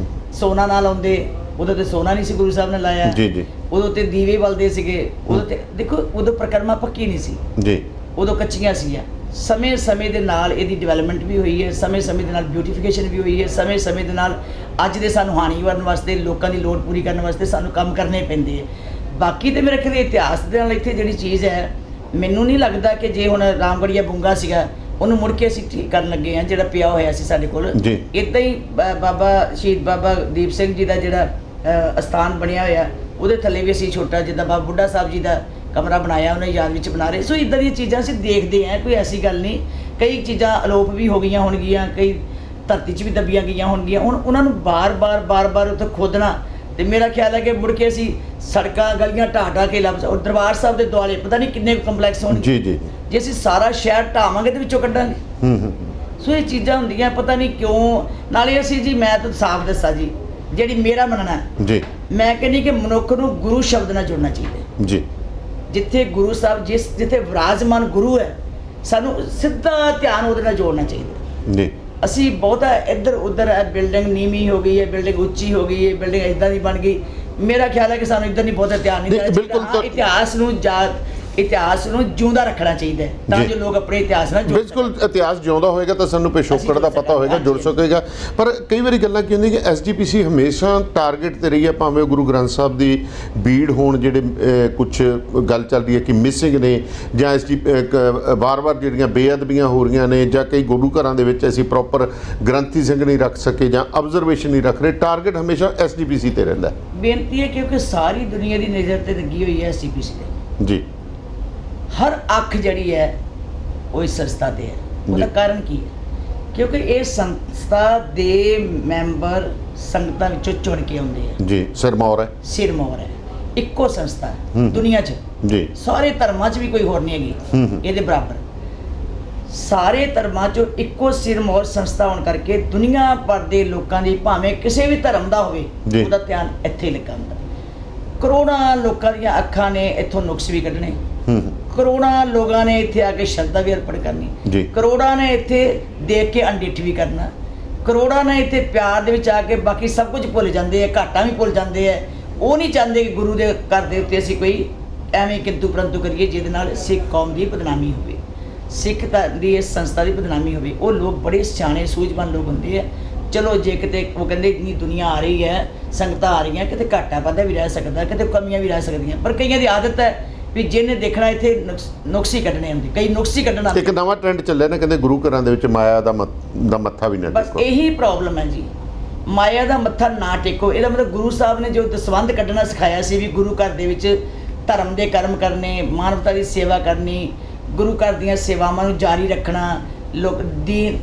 ਸੋਨਾ ਨਾ ਲਾਉਂਦੇ, ਉਦੋਂ ਤੇ ਸੋਨਾ ਨਹੀਂ ਸੀ ਗੁਰੂ ਸਾਹਿਬ ਨੇ ਲਾਇਆ ਜੀ ਜੀ। ਉਦੋਂ ਤੇ ਦੀਵੇ ਬਲਦੇ ਸੀਗੇ, ਉਦੋਂ ਤੇ ਦੇਖੋ ਉਦੋਂ ਪ੍ਰਕਰਮਾ ਪੱਕੀ ਨਹੀਂ ਸੀ ਜੀ, ਉਦੋਂ ਕੱਚੀਆਂ ਸੀਗੀਆਂ। ਸਮੇਂ ਦੇ ਨਾਲ ਇਹਦੀ ਡਿਵੈਲਪਮੈਂਟ ਵੀ ਹੋਈ ਹੈ, ਸਮੇਂ ਦੇ ਨਾਲ ਬਿਊਟੀਫਿਕੇਸ਼ਨ ਵੀ ਹੋਈ ਹੈ, ਸਮੇਂ ਦੇ ਨਾਲ ਅੱਜ ਦੇ ਸਾਨੂੰ ਹਾਨੀ ਕਰਨ ਵਾਸਤੇ, ਲੋਕਾਂ ਦੀ ਲੋੜ ਪੂਰੀ ਕਰਨ ਵਾਸਤੇ ਸਾਨੂੰ ਕੰਮ ਕਰਨੇ ਪੈਂਦੇ ਹੈ। ਬਾਕੀ ਤੇ ਮੇਰੇ ਖਿਆਲ ਇਤਿਹਾਸ ਦੇ ਨਾਲ ਇੱਥੇ ਜਿਹੜੀ ਚੀਜ਼ ਹੈ, ਮੈਨੂੰ ਨਹੀਂ ਲੱਗਦਾ ਕਿ ਜੇ ਹੁਣ ਰਾਮਗੜੀਆ ਬੁੰਗਾ ਸੀਗਾ ਉਹਨੂੰ ਮੁੜ ਕੇ ਅਸੀਂ ਠੀਕ ਕਰਨ ਲੱਗੇ ਹਾਂ, ਜਿਹੜਾ ਪਿਆ ਹੋਇਆ ਸੀ ਸਾਡੇ ਕੋਲ। ਇੱਦਾਂ ਹੀ ਬਾਬਾ ਸ਼ਹੀਦ ਬਾਬਾ ਦੀਪ ਸਿੰਘ ਜੀ ਦਾ ਜਿਹੜਾ ਅਸਥਾਨ ਬਣਿਆ ਹੋਇਆ, ਉਹਦੇ ਥੱਲੇ ਵੀ ਅਸੀਂ ਛੋਟਾ ਜਿੱਦਾਂ ਬਾਬਾ ਬੁੱਢਾ ਸਾਹਿਬ ਜੀ ਦਾ ਕਮਰਾ ਬਣਾਇਆ, ਉਹਨਾਂ ਦੀ ਯਾਦ ਵਿੱਚ ਬਣਾ ਰਹੇ। ਸੋ ਇੱਦਾਂ ਦੀਆਂ ਚੀਜ਼ਾਂ ਅਸੀਂ ਦੇਖਦੇ ਹਾਂ, ਕੋਈ ਐਸੀ ਗੱਲ ਨਹੀਂ। ਕਈ ਚੀਜ਼ਾਂ ਅਲੋਪ ਵੀ ਹੋ ਗਈਆਂ ਹੋਣਗੀਆਂ, ਕਈ ਧਰਤੀ 'ਚ ਵੀ ਦੱਬੀਆਂ ਗਈਆਂ ਹੋਣਗੀਆਂ। ਹੁਣ ਉਹਨਾਂ ਨੂੰ ਬਾਰ-ਬਾਰ ਉੱਥੇ ਖੋਦਣਾ, ਤੇ ਮੇਰਾ ਖਿਆਲ ਹੈ ਕਿ ਮੁੜ ਕੇ ਅਸੀਂ ਸੜਕਾਂ ਗਲੀਆਂ ਢਾਹ ਕੇ ਲੱਭ, ਔਰ ਦਰਬਾਰ ਸਾਹਿਬ ਦੇ ਦੁਆਲੇ ਪਤਾ ਨਹੀਂ ਕਿੰਨੇ ਕੰਪਲੈਕਸ ਹੋਣਗੇ। ਜੀ ਜੀ। ਜੇ ਅਸੀਂ ਸਾਰਾ ਸ਼ਹਿਰ ਢਾਵਾਂਗੇ ਤੇ ਵਿੱਚੋਂ ਕੱਢਾਂਗੇ। ਸੋ ਇਹ ਚੀਜ਼ਾਂ ਹੁੰਦੀਆਂ, ਪਤਾ ਨਹੀਂ ਕਿਉਂ। ਨਾਲੇ ਅਸੀਂ ਜੀ, ਮੈਂ ਤਾਂ ਸਾਫ਼ ਦੱਸਾਂ ਜੀ, ਜਿਹੜੀ ਮੇਰਾ ਮੰਨਣਾ ਜੀ, ਮੈਂ ਕਹਿੰਦੀ ਕਿ ਮਨੁੱਖ ਨੂੰ ਗੁਰੂ ਸ਼ਬਦ ਨਾਲ ਜੁੜਨਾ ਚਾਹੀਦਾ ਜੀ। ਜਿੱਥੇ ਗੁਰੂ ਸਾਹਿਬ ਜਿੱਥੇ ਵਿਰਾਜਮਾਨ ਗੁਰੂ ਹੈ, ਸਾਨੂੰ ਸਿੱਧਾ ਧਿਆਨ ਉਹਦੇ ਨਾਲ ਜੋੜਨਾ ਚਾਹੀਦਾ ਜੀ। ਅਸੀਂ ਬਹੁਤਾ ਇੱਧਰ ਉੱਧਰ, ਬਿਲਡਿੰਗ ਨੀਵੀਂ ਹੋ ਗਈ ਹੈ, ਬਿਲਡਿੰਗ ਉੱਚੀ ਹੋ ਗਈ ਹੈ, ਬਿਲਡਿੰਗ ਇੱਦਾਂ ਦੀ ਬਣ ਗਈ, ਮੇਰਾ ਖਿਆਲ ਹੈ ਕਿ ਸਾਨੂੰ ਇੱਧਰ ਨਹੀਂ ਬਹੁਤਾ ਧਿਆਨ ਨਹੀਂ ਦੇਣਾ ਚਾਹੀਦਾ। ਇਤਿਹਾਸ ਨੂੰ ਜਿਉਂਦਾ ਰੱਖਣਾ ਚਾਹੀਦਾ ਹੈ, ਤਾਂ ਜੋ ਲੋਕ ਆਪਣੇ ਇਤਿਹਾਸ ਨਾਲ ਜੁੜ ਸਕਣ। ਬਿਲਕੁਲ, ਇਤਿਹਾਸ ਜਿਉਂਦਾ ਹੋਏਗਾ ਤਾਂ ਸਾਨੂੰ ਪਿਛੋਕੜ ਦਾ ਪਤਾ ਹੋਏਗਾ, ਜੁੜ ਸਕੇਗਾ। ਪਰ ਕਈ ਵਾਰੀ ਗੱਲਾਂ ਕੀ ਹੁੰਦੀਆਂ ਕਿ ਐਸਜੀਪੀਸੀ ਹਮੇਸ਼ਾ ਟਾਰਗੇਟ ਤੇ ਰਹੀ ਹੈ, ਭਾਵੇਂ ਗੁਰੂ ਗ੍ਰੰਥ ਸਾਹਿਬ ਦੀ ਬੀੜ ਹੋਣ, ਜਿਹੜੇ ਕੁਝ ਗੱਲ ਚੱਲਦੀ ਹੈ ਕਿ ਮਿਸਿੰਗ ਨੇ, ਜਾਂ ਵਾਰ-ਵਾਰ ਜਿਹੜੀਆਂ ਬੇਅਦਬੀਆਂ ਹੋ ਰਹੀਆਂ ਨੇ, ਜਾਂ ਕਈ ਗੁਰੂ ਘਰਾਂ ਦੇ ਵਿੱਚ ਅਸੀਂ ਪ੍ਰੋਪਰ ਗ੍ਰੰਥੀ ਸਿੰਘ ਨਹੀਂ ਰੱਖ ਸਕੇ ਜਾਂ ਆਬਜ਼ਰਵੇਸ਼ਨ ਨਹੀਂ ਰੱਖ ਰਹੇ। ਟਾਰਗੇਟ ਹਮੇਸ਼ਾ ਐਸਜੀਪੀਸੀ ਤੇ ਰਹਿੰਦਾ। ਬੇਨਤੀ ਹੈ ਕਿਉਂਕਿ ਸਾਰੀ ਦੁਨੀਆ ਦੀ ਨਜ਼ਰ ਤੇ ਲੱਗੀ ਹੋਈ ਹੈ ਐਸਜੀਪੀਸੀ ਤੇ ਜੀ। ਹਰ ਅੱਖ ਜਿਹੜੀ ਹੈ ਉਹ ਇਸ ਸੰਸਥਾ ਤੇ ਹੈ। ਉਹਦਾ ਕਾਰਨ ਕੀ ਹੈ? ਕਿਉਂਕਿ ਇਹ ਸੰਸਥਾ ਦੇ ਮੈਂਬਰ ਸੰਗਤਾਂ ਵਿੱਚੋਂ ਚੁਣ ਕੇ ਆਉਂਦੇ ਆ ਜੀ। ਸਿਰਮੌਰ ਹੈ, ਇੱਕੋ ਸੰਸਥਾ ਦੁਨੀਆ 'ਚ ਜੀ। ਸਾਰੇ ਧਰਮਾਂ 'ਚ ਵੀ ਕੋਈ ਹੋਰ ਨਹੀਂ ਹੈਗੀ ਇਹਦੇ ਬਰਾਬਰ। ਸਾਰੇ ਧਰਮਾਂ 'ਚੋਂ ਇੱਕੋ ਸਿਰਮੌਰ ਸੰਸਥਾ ਹੋਣ ਕਰਕੇ ਦੁਨੀਆ ਭਰ ਦੇ ਲੋਕਾਂ ਦੀ, ਭਾਵੇਂ ਕਿਸੇ ਵੀ ਧਰਮ ਦਾ ਹੋਵੇ, ਉਹਦਾ ਧਿਆਨ ਇੱਥੇ ਲੱਗਾ ਹੁੰਦਾ। ਕਰੋੜਾਂ ਲੋਕਾਂ ਦੀਆਂ ਅੱਖਾਂ ਨੇ ਇੱਥੋਂ ਨੁਕਸ ਵੀ ਕੱਢਣੇ, ਕਰੋੜਾਂ ਲੋਕਾਂ ਨੇ ਇੱਥੇ ਆ ਕੇ ਸ਼ਰਧਾ ਵੀ ਅਰਪਣ ਕਰਨੀ, ਕਰੋੜਾਂ ਨੇ ਇੱਥੇ ਦੇਖ ਕੇ ਅਣਡਿੱਠ ਵੀ ਕਰਨਾ, ਕਰੋੜਾਂ ਨੇ ਇੱਥੇ ਪਿਆਰ ਦੇ ਵਿੱਚ ਆ ਕੇ ਬਾਕੀ ਸਭ ਕੁਝ ਭੁੱਲ ਜਾਂਦੇ ਆ, ਘਾਟਾਂ ਵੀ ਭੁੱਲ ਜਾਂਦੇ ਆ। ਉਹ ਨਹੀਂ ਚਾਹੁੰਦੇ ਕਿ ਗੁਰੂ ਦੇ ਘਰ ਦੇ ਉੱਤੇ ਅਸੀਂ ਕੋਈ ਐਵੇਂ ਕਿੰਤੂ ਪਰੰਤੂ ਕਰੀਏ ਜਿਹਦੇ ਨਾਲ ਸਿੱਖ ਕੌਮ ਦੀ ਬਦਨਾਮੀ ਹੋਵੇ, ਸਿੱਖ ਦੀ ਇਸ ਸੰਸਥਾ ਦੀ ਬਦਨਾਮੀ ਹੋਵੇ। ਉਹ ਲੋਕ ਬੜੇ ਸਿਆਣੇ ਸੂਝਵਾਨ ਲੋਕ ਹੁੰਦੇ ਆ। ਚਲੋ ਜੇ ਕਿਤੇ ਉਹ ਕਹਿੰਦੇ ਇੰਨੀ ਦੁਨੀਆ ਆ ਰਹੀ ਹੈ, ਸੰਗਤਾਂ ਆ ਰਹੀਆਂ, ਕਿਤੇ ਘਾਟਾ ਵਾਧਾ ਵੀ ਰਹਿ ਸਕਦਾ, ਕਿਤੇ ਕਮੀਆਂ ਵੀ ਰਹਿ ਸਕਦੀਆਂ, ਪਰ ਕਈਆਂ ਦੀ ਆਦਤ ਹੈ ਵੀ ਜਿਹਨੇ ਦੇਖਣਾ ਇੱਥੇ ਨੁਕਸ ਹੀ ਕੱਢਣੇ ਹੁੰਦੇ, ਕਈ ਨੁਕਸ ਹੀ ਕੱਢਣਾ ਇੱਕ ਨਵਾਂ ਟ੍ਰੈਂਡ ਚੱਲਿਆ ਨਾ, ਕਹਿੰਦੇ ਗੁਰੂ ਘਰਾਂ ਦੇ ਵਿੱਚ ਮਾਇਆ ਦਾ ਮੱਥਾ ਵੀ ਨਾ ਬਸ ਟੇਕੋ। ਇਹੀ ਪ੍ਰੋਬਲਮ ਹੈ ਜੀ, ਮਾਇਆ ਦਾ ਮੱਥਾ ਨਾ ਟੇਕੋ। ਇਹਦਾ ਮਤਲਬ ਗੁਰੂ ਸਾਹਿਬ ਨੇ ਜੋ ਦਸਵੰਧ ਕੱਢਣਾ ਸਿਖਾਇਆ ਸੀ ਵੀ ਗੁਰੂ ਘਰ ਦੇ ਵਿੱਚ ਧਰਮ ਦੇ ਕਰਮ ਕਰਨੇ, ਮਾਨਵਤਾ ਦੀ ਸੇਵਾ ਕਰਨੀ, ਗੁਰੂ ਘਰ ਦੀਆਂ ਸੇਵਾਵਾਂ ਨੂੰ ਜਾਰੀ ਰੱਖਣਾ, ਲੋਕ ਦੀ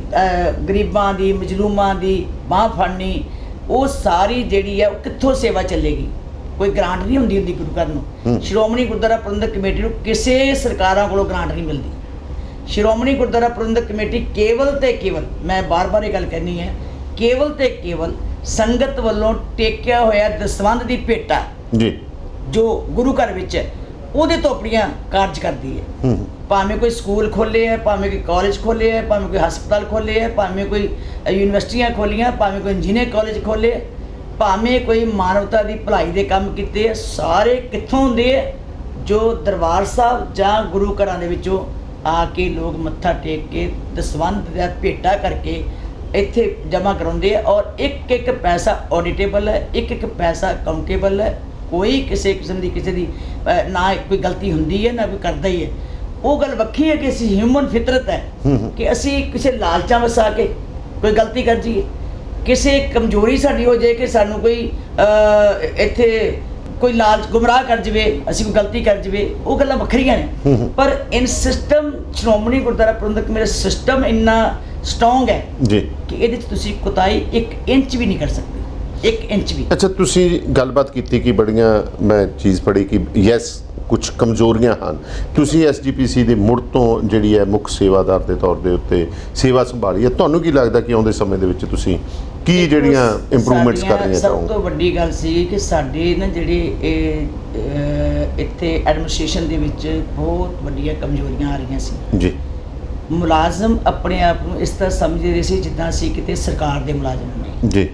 ਗਰੀਬਾਂ ਦੀ ਮਜ਼ਲੂਮਾਂ ਦੀ ਬਾਂਹ ਫੜਨੀ, ਉਹ ਸਾਰੀ ਜਿਹੜੀ ਹੈ ਉਹ ਕਿੱਥੋਂ ਸੇਵਾ ਚੱਲੇਗੀ? ਕੋਈ ਗ੍ਰਾਂਟ ਨਹੀਂ ਹੁੰਦੀ ਗੁਰੂ ਘਰ ਨੂੰ। ਸ਼੍ਰੋਮਣੀ ਗੁਰਦੁਆਰਾ ਪ੍ਰਬੰਧਕ ਕਮੇਟੀ ਨੂੰ ਕਿਸੇ ਸਰਕਾਰਾਂ ਕੋਲੋਂ ਗ੍ਰਾਂਟ ਨਹੀਂ ਮਿਲਦੀ। ਸ਼੍ਰੋਮਣੀ ਗੁਰਦੁਆਰਾ ਪ੍ਰਬੰਧਕ ਕਮੇਟੀ ਕੇਵਲ ਤੇ ਕੇਵਲ, ਮੈਂ ਬਾਰ-ਬਾਰ ਇਹ ਗੱਲ ਕਹਿਣੀ ਹੈ, ਕੇਵਲ ਤੇ ਕੇਵਲ ਸੰਗਤ ਵੱਲੋਂ ਟੇਕਿਆ ਹੋਇਆ ਦਸਵੰਧ ਦੀ ਭੇਟਾ ਜੀ ਜੋ ਗੁਰੂ ਘਰ ਵਿੱਚ ਹੈ ਉਹਦੇ ਤੋਂ ਆਪਣੀਆਂ ਕਾਰਜ ਕਰਦੀ ਹੈ। ਭਾਵੇਂ ਕੋਈ ਸਕੂਲ ਖੋਲ੍ਹੇ ਹੈ, ਭਾਵੇਂ ਕੋਈ ਕਾਲਜ ਖੋਲ੍ਹੇ ਹੈ, ਭਾਵੇਂ ਕੋਈ ਹਸਪਤਾਲ ਖੋਲ੍ਹੇ ਹੈ, ਭਾਵੇਂ ਕੋਈ ਯੂਨੀਵਰਸਿਟੀਆਂ ਖੋਲ੍ਹੀਆਂ, ਭਾਵੇਂ ਕੋਈ ਇੰਜੀਨੀਅਰ ਕਾਲਜ ਖੋਲ੍ਹੇ, ਭਾਵੇਂ ਕੋਈ ਮਾਨਵਤਾ ਦੀ ਭਲਾਈ ਦੇ ਕੰਮ ਕੀਤੇ, ਸਾਰੇ ਕਿੱਥੋਂ ਹੁੰਦੇ ਹੈ? ਜੋ ਦਰਬਾਰ ਸਾਹਿਬ ਜਾਂ ਗੁਰੂ ਘਰਾਂ ਦੇ ਵਿੱਚੋਂ ਆ ਕੇ ਲੋਕ ਮੱਥਾ ਟੇਕ ਕੇ ਦਸਵੰਧ ਦਾ ਭੇਟਾ ਕਰਕੇ ਇੱਥੇ ਜਮ੍ਹਾਂ ਕਰਾਉਂਦੇ ਆ। ਔਰ ਇੱਕ ਇੱਕ ਪੈਸਾ ਆਡਿਟੇਬਲ ਹੈ, ਇੱਕ ਇੱਕ ਪੈਸਾ ਅਕਾਊਂਟੇਬਲ ਹੈ। ਕੋਈ ਕਿਸੇ ਕਿਸਮ ਦੀ ਕਿਸੇ ਦੀ ਨਾ ਕੋਈ ਗਲਤੀ ਹੁੰਦੀ ਹੈ ਨਾ ਕੋਈ ਕਰਦਾ ਹੀ ਹੈ। ਉਹ ਗੱਲ ਵੱਖਰੀ ਹੈ ਕਿ ਅਸੀਂ ਹਿਊਮਨ ਫਿਤਰਤ ਹੈ ਕਿ ਅਸੀਂ ਕਿਸੇ ਲਾਲਚਾਂ ਵਸ ਆ ਕੇ ਕੋਈ ਗਲਤੀ ਕਰ ਜਾਈਏ, ਕਿਸੇ ਕਮਜ਼ੋਰੀ ਸਾਡੀ ਹੋ ਜਾਏ ਕਿ ਸਾਨੂੰ ਕੋਈ ਇੱਥੇ ਕੋਈ ਲਾਲਚ ਗੁੰਮਰਾਹ ਕਰ ਜਾਵੇ, ਅਸੀਂ ਕੋਈ ਗਲਤੀ ਕਰ ਜਾਵੇ, ਉਹ ਗੱਲਾਂ ਵੱਖਰੀਆਂ ਨੇ। ਪਰ ਇਨ ਸਿਸਟਮ ਸ਼੍ਰੋਮਣੀ ਗੁਰਦੁਆਰਾ ਪ੍ਰਬੰਧਕ ਮੇਰਾ ਸਿਸਟਮ ਇੰਨਾ ਸਟਰੋਂਗ ਹੈ ਜੀ ਕਿ ਇਹਦੇ 'ਚ ਤੁਸੀਂ ਕੁਤਾਈ 1 ਇੰਚ ਵੀ ਨਹੀਂ ਕਰ ਸਕਦੇ, 1 ਇੰਚ ਵੀ। ਅੱਛਾ, ਤੁਸੀਂ ਗੱਲਬਾਤ ਕੀਤੀ ਕਿ ਬੜੀਆਂ ਮੈਂ ਚੀਜ਼ ਪੜ੍ਹੀ ਕਿ ਯੈਸ ਕੁਝ ਕਮਜ਼ੋਰੀਆਂ ਹਨ। ਤੁਸੀਂ ਐਸਜੀਪੀਸੀ ਦੇ ਮੁੜ ਤੋਂ ਜਿਹੜੀ ਹੈ ਮੁੱਖ ਸੇਵਾਦਾਰ ਦੇ ਤੌਰ ਦੇ ਉੱਤੇ ਸੇਵਾ ਸੰਭਾਲੀ ਹੈ। ਤੁਹਾਨੂੰ ਕੀ ਲੱਗਦਾ ਕਿ ਆਉਂਦੇ ਸਮੇਂ ਦੇ ਵਿੱਚ ਤੁਸੀਂ ਕੀ ਜਿਹੜੀਆਂ ਇੰਪਰੂਵਮੈਂਟਸ ਕਰਨੀਆਂ ਚਾਹੋਗੇ? ਸਭ ਤੋਂ ਵੱਡੀ ਗੱਲ ਸੀ ਕਿ ਸਾਡੇ ਨਾ ਜਿਹੜੇ ਇਹ ਇੱਥੇ ਐਡਮਿਨਿਸਟ੍ਰੇਸ਼ਨ ਦੇ ਵਿੱਚ ਬਹੁਤ ਵੱਡੀਆਂ ਕਮਜ਼ੋਰੀਆਂ ਆ ਰਹੀਆਂ ਸੀ ਜੀ। ਮੁਲਾਜ਼ਮ ਆਪਣੇ ਆਪ ਨੂੰ ਇਸ ਤਰ੍ਹਾਂ ਸਮਝਦੇ ਰਹੇ ਸੀ ਜਿੱਦਾਂ ਅਸੀਂ ਕਿਤੇ ਸਰਕਾਰ ਦੇ ਮੁਲਾਜ਼ਮ ਨਹੀਂ ਜੀ।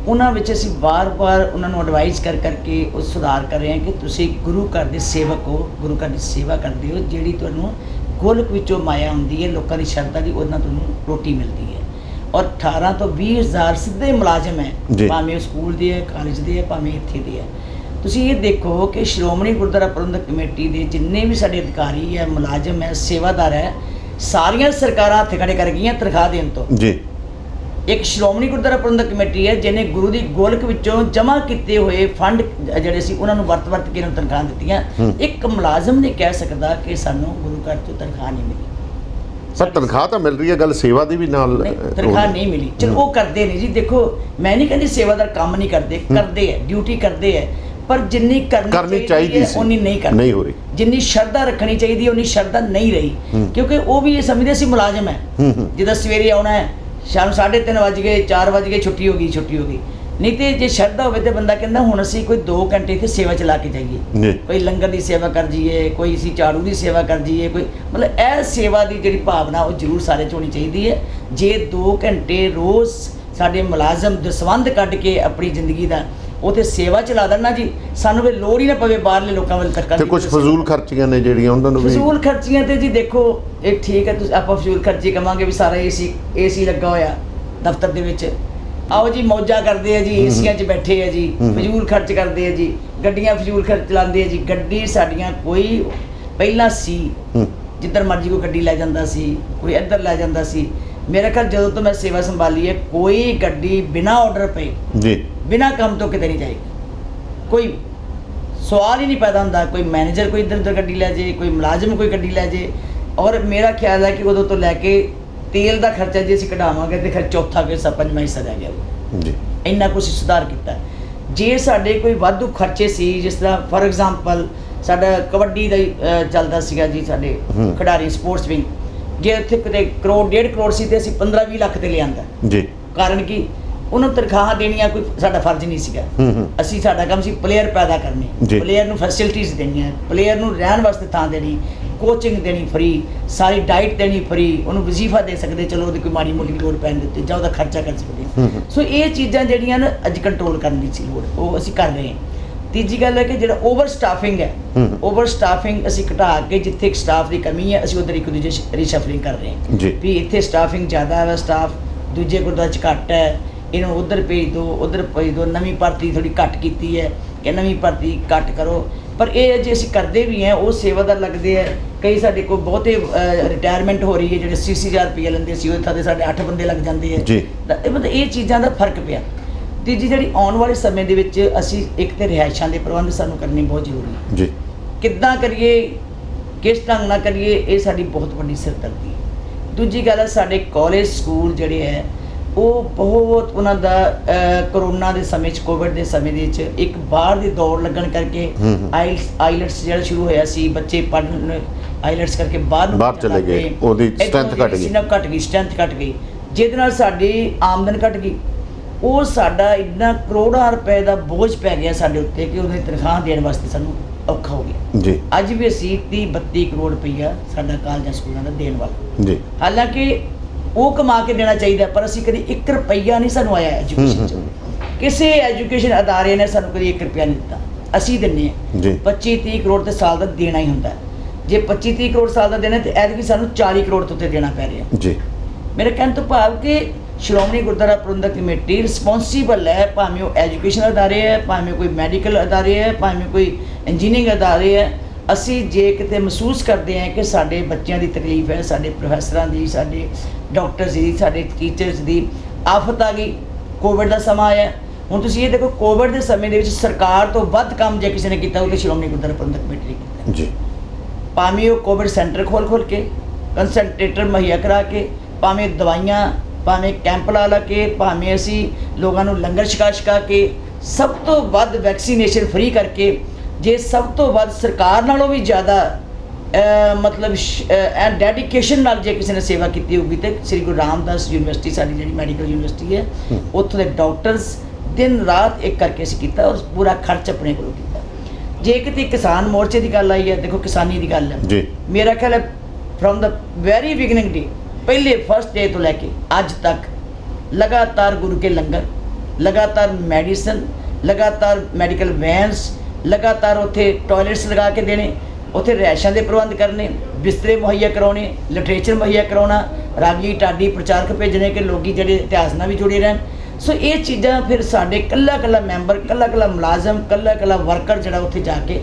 ਉਹਨਾਂ ਵਿੱਚ ਅਸੀਂ ਵਾਰ-ਵਾਰ ਉਹਨਾਂ ਨੂੰ ਐਡਵਾਈਜ਼ ਕਰਕੇ ਉਹ ਸੁਧਾਰ ਕਰ ਰਹੇ ਹਾਂ ਕਿ ਤੁਸੀਂ ਗੁਰੂ ਘਰ ਦੇ ਸੇਵਕ ਹੋ, ਗੁਰੂ ਘਰ ਦੀ ਸੇਵਾ ਕਰਦੇ ਹੋ, ਜਿਹੜੀ ਤੁਹਾਨੂੰ ਗੋਲਕ ਵਿੱਚੋਂ ਮਾਇਆ ਹੁੰਦੀ ਹੈ, ਲੋਕਾਂ ਦੀ ਸ਼ਰਧਾ ਦੀ, ਉਹਦੇ ਨਾਲ ਤੁਹਾਨੂੰ ਰੋਟੀ ਮਿਲਦੀ ਹੈ। ਔਰ 18 ਤੋਂ 20 ਹਜ਼ਾਰ ਸਿੱਧੇ ਮੁਲਾਜ਼ਮ ਹੈ, ਭਾਵੇਂ ਉਹ ਸਕੂਲ ਦੇ ਹੈ, ਕਾਲਜ ਦੇ ਹੈ, ਭਾਵੇਂ ਇੱਥੇ ਦੇ ਹੈ। ਤੁਸੀਂ ਇਹ ਦੇਖੋ ਕਿ ਸ਼੍ਰੋਮਣੀ ਗੁਰਦੁਆਰਾ ਪ੍ਰਬੰਧਕ ਕਮੇਟੀ ਦੇ ਜਿੰਨੇ ਵੀ ਸਾਡੇ ਅਧਿਕਾਰੀ ਹੈ, ਮੁਲਾਜ਼ਮ ਹੈ, ਸੇਵਾਦਾਰ ਹੈ, ਸਾਰੀਆਂ ਸਰਕਾਰਾਂ ਹੱਥ ਖੜੇ ਕਰ ਗਈਆਂ ਤਨਖਾਹ ਦੇਣ ਤੋਂ ਜੀ। ਇੱਕ ਸ਼੍ਰੋਮਣੀ ਗੁਰਦੁਆਰਾ ਪ੍ਰਬੰਧਕ ਕਮੇਟੀ ਹੈ ਜਿਹਨੇ ਗੁਰੂ ਦੀ ਗੋਲਕ ਵਿੱਚੋਂ ਜਮ੍ਹਾਂ ਕੀਤੇ ਹੋਏ ਫੰਡ ਜਿਹੜੇ ਸੀ ਉਹਨਾਂ ਨੂੰ ਵਰਤ ਕੇ ਨੂੰ ਤਨਖਾਹ ਦਿੱਤੀਆਂ। ਇੱਕ ਮੁਲਾਜ਼ਮ ਨਹੀਂ ਕਹਿ ਸਕਦਾ ਕਿ ਸਾਨੂੰ ਗੁਰੂ ਘਰ ਤੋਂ ਤਨਖਾਹ ਨਹੀਂ ਮਿਲੀ। ਪਰ ਤਨਖਾਹ ਤਾਂ ਮਿਲ ਰਹੀ ਹੈ, ਗੱਲ ਸੇਵਾ ਦੀ ਵੀ ਨਾਲ। ਤਨਖਾਹ ਨਹੀਂ ਮਿਲੀ, ਚਲੋ ਉਹ ਕਰਦੇ ਨੇ ਜੀ। ਦੇਖੋ ਮੈਂ ਨਹੀਂ ਕਹਿੰਦੀ ਸੇਵਾਦਾਰ ਕੰਮ ਨਹੀਂ ਕਰਦੇ, ਕਰਦੇ ਹੈ, ਡਿਊਟੀ ਕਰਦੇ ਹੈ, ਪਰ ਜਿੰਨੀ ਕਰਨੀ ਚਾਹੀਦੀ ਸੀ ਉਨੀ ਨਹੀਂ ਹੋ ਰਹੀ। ਜਿੰਨੀ ਸ਼ਰਧਾ ਰੱਖਣੀ ਚਾਹੀਦੀ ਉਨੀ ਸ਼ਰਧਾ ਨਹੀਂ ਰਹੀ, ਕਿਉਂਕਿ ਉਹ ਵੀ ਇਹ ਸਮਝਦੇ ਸੀ ਮੁਲਾਜ਼ਮ ਹੈ, ਜਿੱਦਾਂ ਸਵੇਰੇ ਆਉਣਾ ਹੈ, ਸ਼ਾਮ 3:30 ਵੱਜ ਗਏ, 4 ਵੱਜ ਗਏ, ਛੁੱਟੀ ਹੋ ਗਈ। ਨਹੀਂ ਤੇ ਜੇ ਸ਼ਰਧਾ ਹੋਵੇ ਤੇ ਬੰਦਾ ਕਹਿੰਦਾ ਹੁਣ ਅਸੀਂ ਕੋਈ 2 ਘੰਟੇ ਇੱਥੇ ਸੇਵਾ ਚਲਾ ਕੇ ਜਾਈਏ, ਕੋਈ ਲੰਗਰ ਦੀ ਸੇਵਾ ਕਰ ਜਾਈਏ, ਕੋਈ ਅਸੀਂ ਝਾੜੂ ਦੀ ਸੇਵਾ ਕਰ ਜਾਈਏ, ਕੋਈ ਮਤਲਬ ਇਹ ਸੇਵਾ ਦੀ ਜਿਹੜੀ ਭਾਵਨਾ ਉਹ ਜ਼ਰੂਰ ਸਾਰੇ 'ਚ ਹੋਣੀ ਚਾਹੀਦੀ ਹੈ। ਜੇ 2 ਘੰਟੇ ਰੋਜ਼ ਸਾਡੇ ਮੁਲਾਜ਼ਮ ਦਸਵੰਧ ਕੱਢ ਕੇ ਆਪਣੀ ਜ਼ਿੰਦਗੀ ਦਾ ਉੱਥੇ ਸੇਵਾ ਚਲਾ ਦੇਣ ਨਾ ਜੀ, ਸਾਨੂੰ ਵੀ ਲੋੜ ਹੀ ਨਾ ਪਵੇ ਬਾਹਰਲੇ ਲੋਕਾਂ ਵੱਲ ਤੱਕਣ ਦੀ। ਤੇ ਕੁਝ ਫਜ਼ੂਲ ਖਰਚੀਆਂ ਨੇ ਜਿਹੜੀਆਂ ਉਹਨਾਂ ਨੂੰ ਵੀ ਫਜ਼ੂਲ ਖਰਚੀਆਂ ਤੇ ਜੀ ਦੇਖੋ ਇਹ ਠੀਕ ਹੈ, ਤੁਸੀਂ ਆਪਾਂ ਫਜ਼ੂਲ ਖਰਚੀ ਕਵਾਂਗੇ ਵੀ ਸਾਰਾ ਏਸੀ ਲੱਗਾ ਹੋਇਆ ਦਫ਼ਤਰ ਦੇ ਵਿੱਚ, ਆਓ ਜੀ ਮੌਜਾਂ ਕਰਦੇ ਆ ਜੀ, ਏਸੀਆਂ 'ਚ ਬੈਠੇ ਆ ਜੀ, ਫਜ਼ੂਲ ਖਰਚ ਕਰਦੇ ਆ ਜੀ, ਗੱਡੀਆਂ ਫਜ਼ੂਲ ਖਰਚ ਚਲਾਉਂਦੇ ਆ ਜੀ। ਗੱਡੀ ਸਾਡੀਆਂ ਕੋਈ ਪਹਿਲਾਂ ਸੀ ਜਿੱਧਰ ਮਰਜ਼ੀ ਕੋਈ ਗੱਡੀ ਲੈ ਜਾਂਦਾ ਸੀ, ਕੋਈ ਇੱਧਰ ਲੈ ਜਾਂਦਾ ਸੀ। ਮੇਰਾ ਖਿਆਲ ਜਦੋਂ ਤੋਂ ਮੈਂ ਸੇਵਾ ਸੰਭਾਲੀ ਹੈ ਕੋਈ ਗੱਡੀ ਬਿਨਾਂ ਆਰਡਰ ਪਏ ਜੀ ਬਿਨਾਂ ਕੰਮ ਤੋਂ ਕਿਤੇ ਨਹੀਂ ਜਾਏਗੀ, ਕੋਈ ਸਵਾਲ ਹੀ ਨਹੀਂ ਪੈਦਾ ਹੁੰਦਾ। ਕੋਈ ਮੈਨੇਜਰ ਕੋਈ ਇੱਧਰ ਉੱਧਰ ਗੱਡੀ ਲੈ ਜੇ, ਕੋਈ ਮੁਲਾਜ਼ਮ ਕੋਈ ਗੱਡੀ ਲੈ ਜੇ। ਔਰ ਮੇਰਾ ਖਿਆਲ ਹੈ ਕਿ ਉਦੋਂ ਤੋਂ ਲੈ ਕੇ ਤੇਲ ਦਾ ਖਰਚਾ ਜੇ ਅਸੀਂ ਕਢਾਵਾਂਗੇ ਤੇ ਫਿਰ ਚੌਥਾ ਹਿੱਸਾ 5ਵਾਂ ਹਿੱਸਾ ਰਹਿ ਗਿਆ ਜੀ। ਇੰਨਾ ਕੁਛ ਸੁਧਾਰ ਕੀਤਾ। ਜੇ ਸਾਡੇ ਕੋਈ ਵਾਧੂ ਖਰਚੇ ਸੀ, ਜਿਸ ਤਰ੍ਹਾਂ ਫॉर ਐਗਜ਼ਾਮਪਲ ਸਾਡਾ ਕਬੱਡੀ ਦਾ ਚੱਲਦਾ ਸੀਗਾ ਜੀ, ਸਾਡੇ ਖਿਡਾਰੀ ਸਪੋਰਟਸ ਵਿੰਗ, ਜੇ ਉੱਥੇ ਕਿਤੇ ਕਰੋੜ 1.5 ਕਰੋੜ ਸੀ ਤੇ ਅਸੀਂ 15-20 ਲੱਖ ਤੇ ਲਿਆਂਦਾ ਜੀ। ਕਾਰਨ ਕਿ ਉਹਨਾਂ ਨੂੰ ਤਨਖਾਹਾਂ ਦੇਣੀਆਂ ਕੋਈ ਸਾਡਾ ਫਰਜ਼ ਨਹੀਂ ਸੀਗਾ। ਅਸੀਂ ਸਾਡਾ ਕੰਮ ਸੀ ਪਲੇਅਰ ਪੈਦਾ ਕਰਨੇ, ਪਲੇਅਰ ਨੂੰ ਫੈਸਿਲਿਟੀਜ਼ ਦੇਣੀਆਂ, ਪਲੇਅਰ ਨੂੰ ਰਹਿਣ ਵਾਸਤੇ ਥਾਂ ਦੇਣੀ, ਕੋਚਿੰਗ ਦੇਣੀ ਫਰੀ, ਸਾਰੀ ਡਾਈਟ ਦੇਣੀ ਫਰੀ, ਉਹਨੂੰ ਵਜ਼ੀਫਾ ਦੇ ਸਕਦੇ, ਚਲੋ ਉਹਦੀ ਕੋਈ ਮਾੜੀ ਮੋਟੀ ਲੋੜ ਪੈਣ ਦਿੱਤੀ ਜਾਂ ਉਹਦਾ ਖਰਚਾ ਕਰ ਸਕਦੇ। ਸੋ ਇਹ ਚੀਜ਼ਾਂ ਜਿਹੜੀਆਂ ਨਾ ਅੱਜ ਕੰਟਰੋਲ ਕਰਨ ਦੀ ਸੀ ਲੋੜ, ਉਹ ਅਸੀਂ ਕਰ ਰਹੇ ਹਾਂ। ਤੀਜੀ ਗੱਲ ਹੈ ਕਿ ਜਿਹੜਾ ਓਵਰ ਸਟਾਫਿੰਗ ਹੈ, ਓਵਰ ਸਟਾਫਿੰਗ ਅਸੀਂ ਘਟਾ ਕੇ ਜਿੱਥੇ ਇੱਕ ਸਟਾਫ ਦੀ ਕਮੀ ਹੈ ਅਸੀਂ ਉੱਧਰ ਇੱਕ ਦੂਜੇ ਰੀਸ਼ਫਲਿੰਗ ਕਰ ਰਹੇ ਹਾਂ ਵੀ ਇੱਥੇ ਸਟਾਫਿੰਗ ਜ਼ਿਆਦਾ ਹੈ, ਸਟਾਫ ਦੂਜੇ ਗੁਰਦੁਆਰੇ 'ਚ ਘੱਟ ਹੈ, ਇਹਨੂੰ ਉੱਧਰ ਭੇਜ ਦਿਓ, ਉੱਧਰ ਭੇਜ ਦਿਓ। ਨਵੀਂ ਭਰਤੀ ਥੋੜ੍ਹੀ ਘੱਟ ਕੀਤੀ ਹੈ ਕਿ ਨਵੀਂ ਭਰਤੀ ਘੱਟ ਕਰੋ, ਪਰ ਇਹ ਹੈ ਜੇ ਅਸੀਂ ਕਰਦੇ ਵੀ ਹਾਂ ਉਹ ਸੇਵਾਦਾਰ ਲੱਗਦੇ ਆ। ਕਈ ਸਾਡੇ ਕੋਲ ਬਹੁਤੇ ਰਿਟਾਇਰਮੈਂਟ ਹੋ ਰਹੀ ਹੈ, ਜਿਹੜੇ 80,000 ਰੁਪਏ ਲੈਂਦੇ ਸੀ ਉਹ ਥਾਂ ਸਾਡੇ 8 ਬੰਦੇ ਲੱਗ ਜਾਂਦੇ ਆ ਜੀ। ਤਾਂ ਇਹ ਮਤਲਬ ਇਹ ਚੀਜ਼ਾਂ ਦਾ ਫਰਕ ਪਿਆ। ਤੀਜੀ ਜਿਹੜੀ ਆਉਣ ਵਾਲੇ ਸਮੇਂ ਦੇ ਵਿੱਚ ਅਸੀਂ ਇੱਕ ਤੇ ਰਿਹਾਇਸ਼ਾਂ ਦੇ ਪ੍ਰਬੰਧ ਸਾਨੂੰ ਕਰਨੇ ਬਹੁਤ ਜ਼ਰੂਰੀ ਹੈ। ਜੀ। ਕਿੱਦਾਂ ਕਰੀਏ, ਕਿਸ ਢੰਗ ਨਾਲ ਕਰੀਏ, ਇਹ ਸਾਡੀ ਬਹੁਤ ਵੱਡੀ ਸਿਰਦਰਦੀ ਹੈ। ਦੂਜੀ ਗੱਲ ਹੈ ਸਾਡੇ ਕਾਲਜ ਸਕੂਲ ਜਿਹੜੇ ਹੈ ਉਹ ਬਹੁਤ ਉਹਨਾਂ ਦਾ ਕਰੋਨਾ ਦੇ ਸਮੇਂ 'ਚ, ਕੋਵਿਡ ਦੇ ਸਮੇਂ ਦੇ ਵਿੱਚ ਇੱਕ ਬਾਹਰ ਦੀ ਦੌੜ ਲੱਗਣ ਕਰਕੇ ਆਈਲੈਟਸ ਜਿਹੜਾ ਸ਼ੁਰੂ ਹੋਇਆ ਸੀ, ਬੱਚੇ ਪੜ੍ਹਨ ਆਈਲੈਟਸ ਕਰਕੇ ਬਾਹਰ ਚਲੇ ਗਏ, ਉਹਦੀ ਸਟਰੈਂਥ ਘਟ ਗਈ, ਸਟਰੈਂਥ ਘਟ ਗਈ, ਜਿਹਦੇ ਨਾਲ ਸਾਡੀ ਆਮਦਨ ਘਟ ਗਈ। ਉਹ ਸਾਡਾ ਇੰਨਾ ਕਰੋੜਾਂ ਰੁਪਏ ਦਾ ਬੋਝ ਪੈ ਗਿਆ ਸਾਡੇ ਉੱਤੇ ਕਿ ਉਹਦੀ ਤਨਖਾਹ ਦੇਣ ਵਾਸਤੇ ਸਾਨੂੰ ਔਖਾ ਹੋ ਗਿਆ ਜੀ। ਅੱਜ ਵੀ ਅਸੀਂ 30-32 ਕਰੋੜ ਰੁਪਈਆ ਸਾਡਾ ਕਾਲਜਾਂ ਸਕੂਲਾਂ ਦਾ ਦੇਣ ਵਾਲਾ ਜੀ। ਹਾਲਾਂਕਿ ਉਹ ਕਮਾ ਕੇ ਦੇਣਾ ਚਾਹੀਦਾ, ਪਰ ਅਸੀਂ ਕਦੀ 1 ਰੁਪਈਆ ਨਹੀਂ ਸਾਨੂੰ ਆਇਆ ਐਜੂਕੇਸ਼ਨ 'ਚ। ਕਿਸੇ ਐਜੂਕੇਸ਼ਨ ਅਦਾਰੇ ਨੇ ਸਾਨੂੰ ਕਦੀ 1 ਰੁਪਈਆ ਨਹੀਂ ਦਿੱਤਾ, ਅਸੀਂ ਦਿੰਦੇ ਹਾਂ ਜੀ। 25-30 ਕਰੋੜ ਤੇ ਸਾਲ ਦਾ ਦੇਣਾ ਹੀ ਹੁੰਦਾ। ਜੇ 25-30 ਕਰੋੜ ਸਾਲ ਦਾ ਦੇਣਾ ਤੇ ਐਤਕੀ ਸਾਨੂੰ 40 ਕਰੋੜ ਤੋਂ ਉੱਤੇ ਦੇਣਾ ਪੈ ਰਿਹਾ ਜੀ। ਮੇਰੇ ਕਹਿਣ ਤੋਂ ਭਾਵ ਕਿ ਸ਼੍ਰੋਮਣੀ ਗੁਰਦੁਆਰਾ ਪ੍ਰਬੰਧਕ ਕਮੇਟੀ ਰਿਸਪੌਂਸੀਬਲ ਹੈ, ਭਾਵੇਂ ਉਹ ਐਜੂਕੇਸ਼ਨ ਅਦਾਰੇ ਹੈ, ਭਾਵੇਂ ਕੋਈ ਮੈਡੀਕਲ ਅਦਾਰੇ ਹੈ, ਭਾਵੇਂ ਕੋਈ ਇੰਜੀਨੀਅਰਿੰਗ ਅਦਾਰੇ ਹੈ। ਅਸੀਂ ਜੇ ਕਿਤੇ ਮਹਿਸੂਸ ਕਰਦੇ ਹਾਂ ਕਿ ਸਾਡੇ ਬੱਚਿਆਂ ਦੀ ਤਕਲੀਫ ਹੈ, ਸਾਡੇ ਪ੍ਰੋਫੈਸਰਾਂ ਦੀ, ਸਾਡੇ ਡਾਕਟਰਸ ਦੀ, ਸਾਡੇ ਟੀਚਰਸ ਦੀ ਆਫਤ ਆ ਗਈ, ਕੋਵਿਡ ਦਾ ਸਮਾਂ ਆਇਆ। ਹੁਣ ਤੁਸੀਂ ਇਹ ਦੇਖੋ ਕੋਵਿਡ ਦੇ ਸਮੇਂ ਦੇ ਵਿੱਚ ਸਰਕਾਰ ਤੋਂ ਵੱਧ ਕੰਮ ਜੇ ਕਿਸੇ ਨੇ ਕੀਤਾ ਉਹ ਤੇ ਸ਼੍ਰੋਮਣੀ ਗੁਰਦੁਆਰਾ ਪ੍ਰਬੰਧਕ ਕਮੇਟੀ ਨੇ ਕੀਤਾ ਜੀ। ਭਾਵੇਂ ਉਹ ਕੋਵਿਡ ਸੈਂਟਰ ਖੋਲ੍ਹ ਕੇ, ਕੰਸਨਟ੍ਰੇਟਰ ਮੁਹੱਈਆ ਕਰਾ ਕੇ, ਭਾਵੇਂ ਦਵਾਈਆਂ, ਭਾਵੇਂ ਕੈਂਪ ਲਾ ਕੇ, ਭਾਵੇਂ ਅਸੀਂ ਲੋਕਾਂ ਨੂੰ ਲੰਗਰ ਛਕਾ ਕੇ, ਸਭ ਤੋਂ ਵੱਧ ਵੈਕਸੀਨੇਸ਼ਨ ਫ੍ਰੀ ਕਰਕੇ, ਜੇ ਸਭ ਤੋਂ ਵੱਧ ਸਰਕਾਰ ਨਾਲੋਂ ਵੀ ਜ਼ਿਆਦਾ ਮਤਲਬ ਡੈਡੀਕੇਸ਼ਨ ਨਾਲ ਜੇ ਕਿਸੇ ਨੇ ਸੇਵਾ ਕੀਤੀ ਹੋਊਗੀ ਤੇ ਸ੍ਰੀ ਗੁਰੂ ਰਾਮਦਾਸ ਯੂਨੀਵਰਸਿਟੀ, ਸਾਡੀ ਜਿਹੜੀ ਮੈਡੀਕਲ ਯੂਨੀਵਰਸਿਟੀ ਹੈ, ਉੱਥੋਂ ਦੇ ਡਾਕਟਰਸ ਦਿਨ ਰਾਤ ਇੱਕ ਕਰਕੇ ਅਸੀਂ ਕੀਤਾ ਔਰ ਪੂਰਾ ਖਰਚ ਆਪਣੇ ਕੋਲੋਂ ਕੀਤਾ। ਜੇ ਕਿਤੇ ਕਿਸਾਨ ਮੋਰਚੇ ਦੀ ਗੱਲ ਆਈ ਹੈ, ਦੇਖੋ ਕਿਸਾਨੀ ਦੀ ਗੱਲ ਹੈ ਜੀ। ਮੇਰਾ ਖਿਆਲ ਹੈ ਫਰੋਮ ਦਾ ਵੈਰੀ ਬਿਗਨਿੰਗ ਡੇ, ਪਹਿਲੇ ਫਸਟ ਡੇ ਤੋਂ ਲੈ ਕੇ ਅੱਜ ਤੱਕ ਲਗਾਤਾਰ ਗੁਰੂ ਕੇ ਲੰਗਰ, ਲਗਾਤਾਰ ਮੈਡੀਸਨ, ਲਗਾਤਾਰ ਮੈਡੀਕਲ ਵੈਨਸ, ਲਗਾਤਾਰ ਉੱਥੇ ਟਾਇਲਟਸ ਲਗਾ ਕੇ ਦੇਣੇ, ਉੱਥੇ ਰਿਹਾਇਸ਼ਾਂ ਦੇ ਪ੍ਰਬੰਧ ਕਰਨੇ, ਬਿਸਤਰੇ ਮੁਹੱਈਆ ਕਰਾਉਣੇ, ਲਿਟਰੇਚਰ ਮੁਹੱਈਆ ਕਰਾਉਣਾ, ਰਾਗੀ ਢਾਡੀ ਪ੍ਰਚਾਰਕ ਭੇਜਣੇ ਕਿ ਲੋਕੀ ਜਿਹੜੇ ਇਤਿਹਾਸ ਨਾਲ ਵੀ ਜੁੜੇ ਰਹਿਣ। ਸੋ ਇਹ ਚੀਜ਼ਾਂ ਫਿਰ ਸਾਡੇ ਕੱਲਾ ਮੈਂਬਰ, ਕੱਲਾ ਮੁਲਾਜ਼ਮ, ਕੱਲਾ ਵਰਕਰ ਜਿਹੜਾ ਉੱਥੇ ਜਾ ਕੇ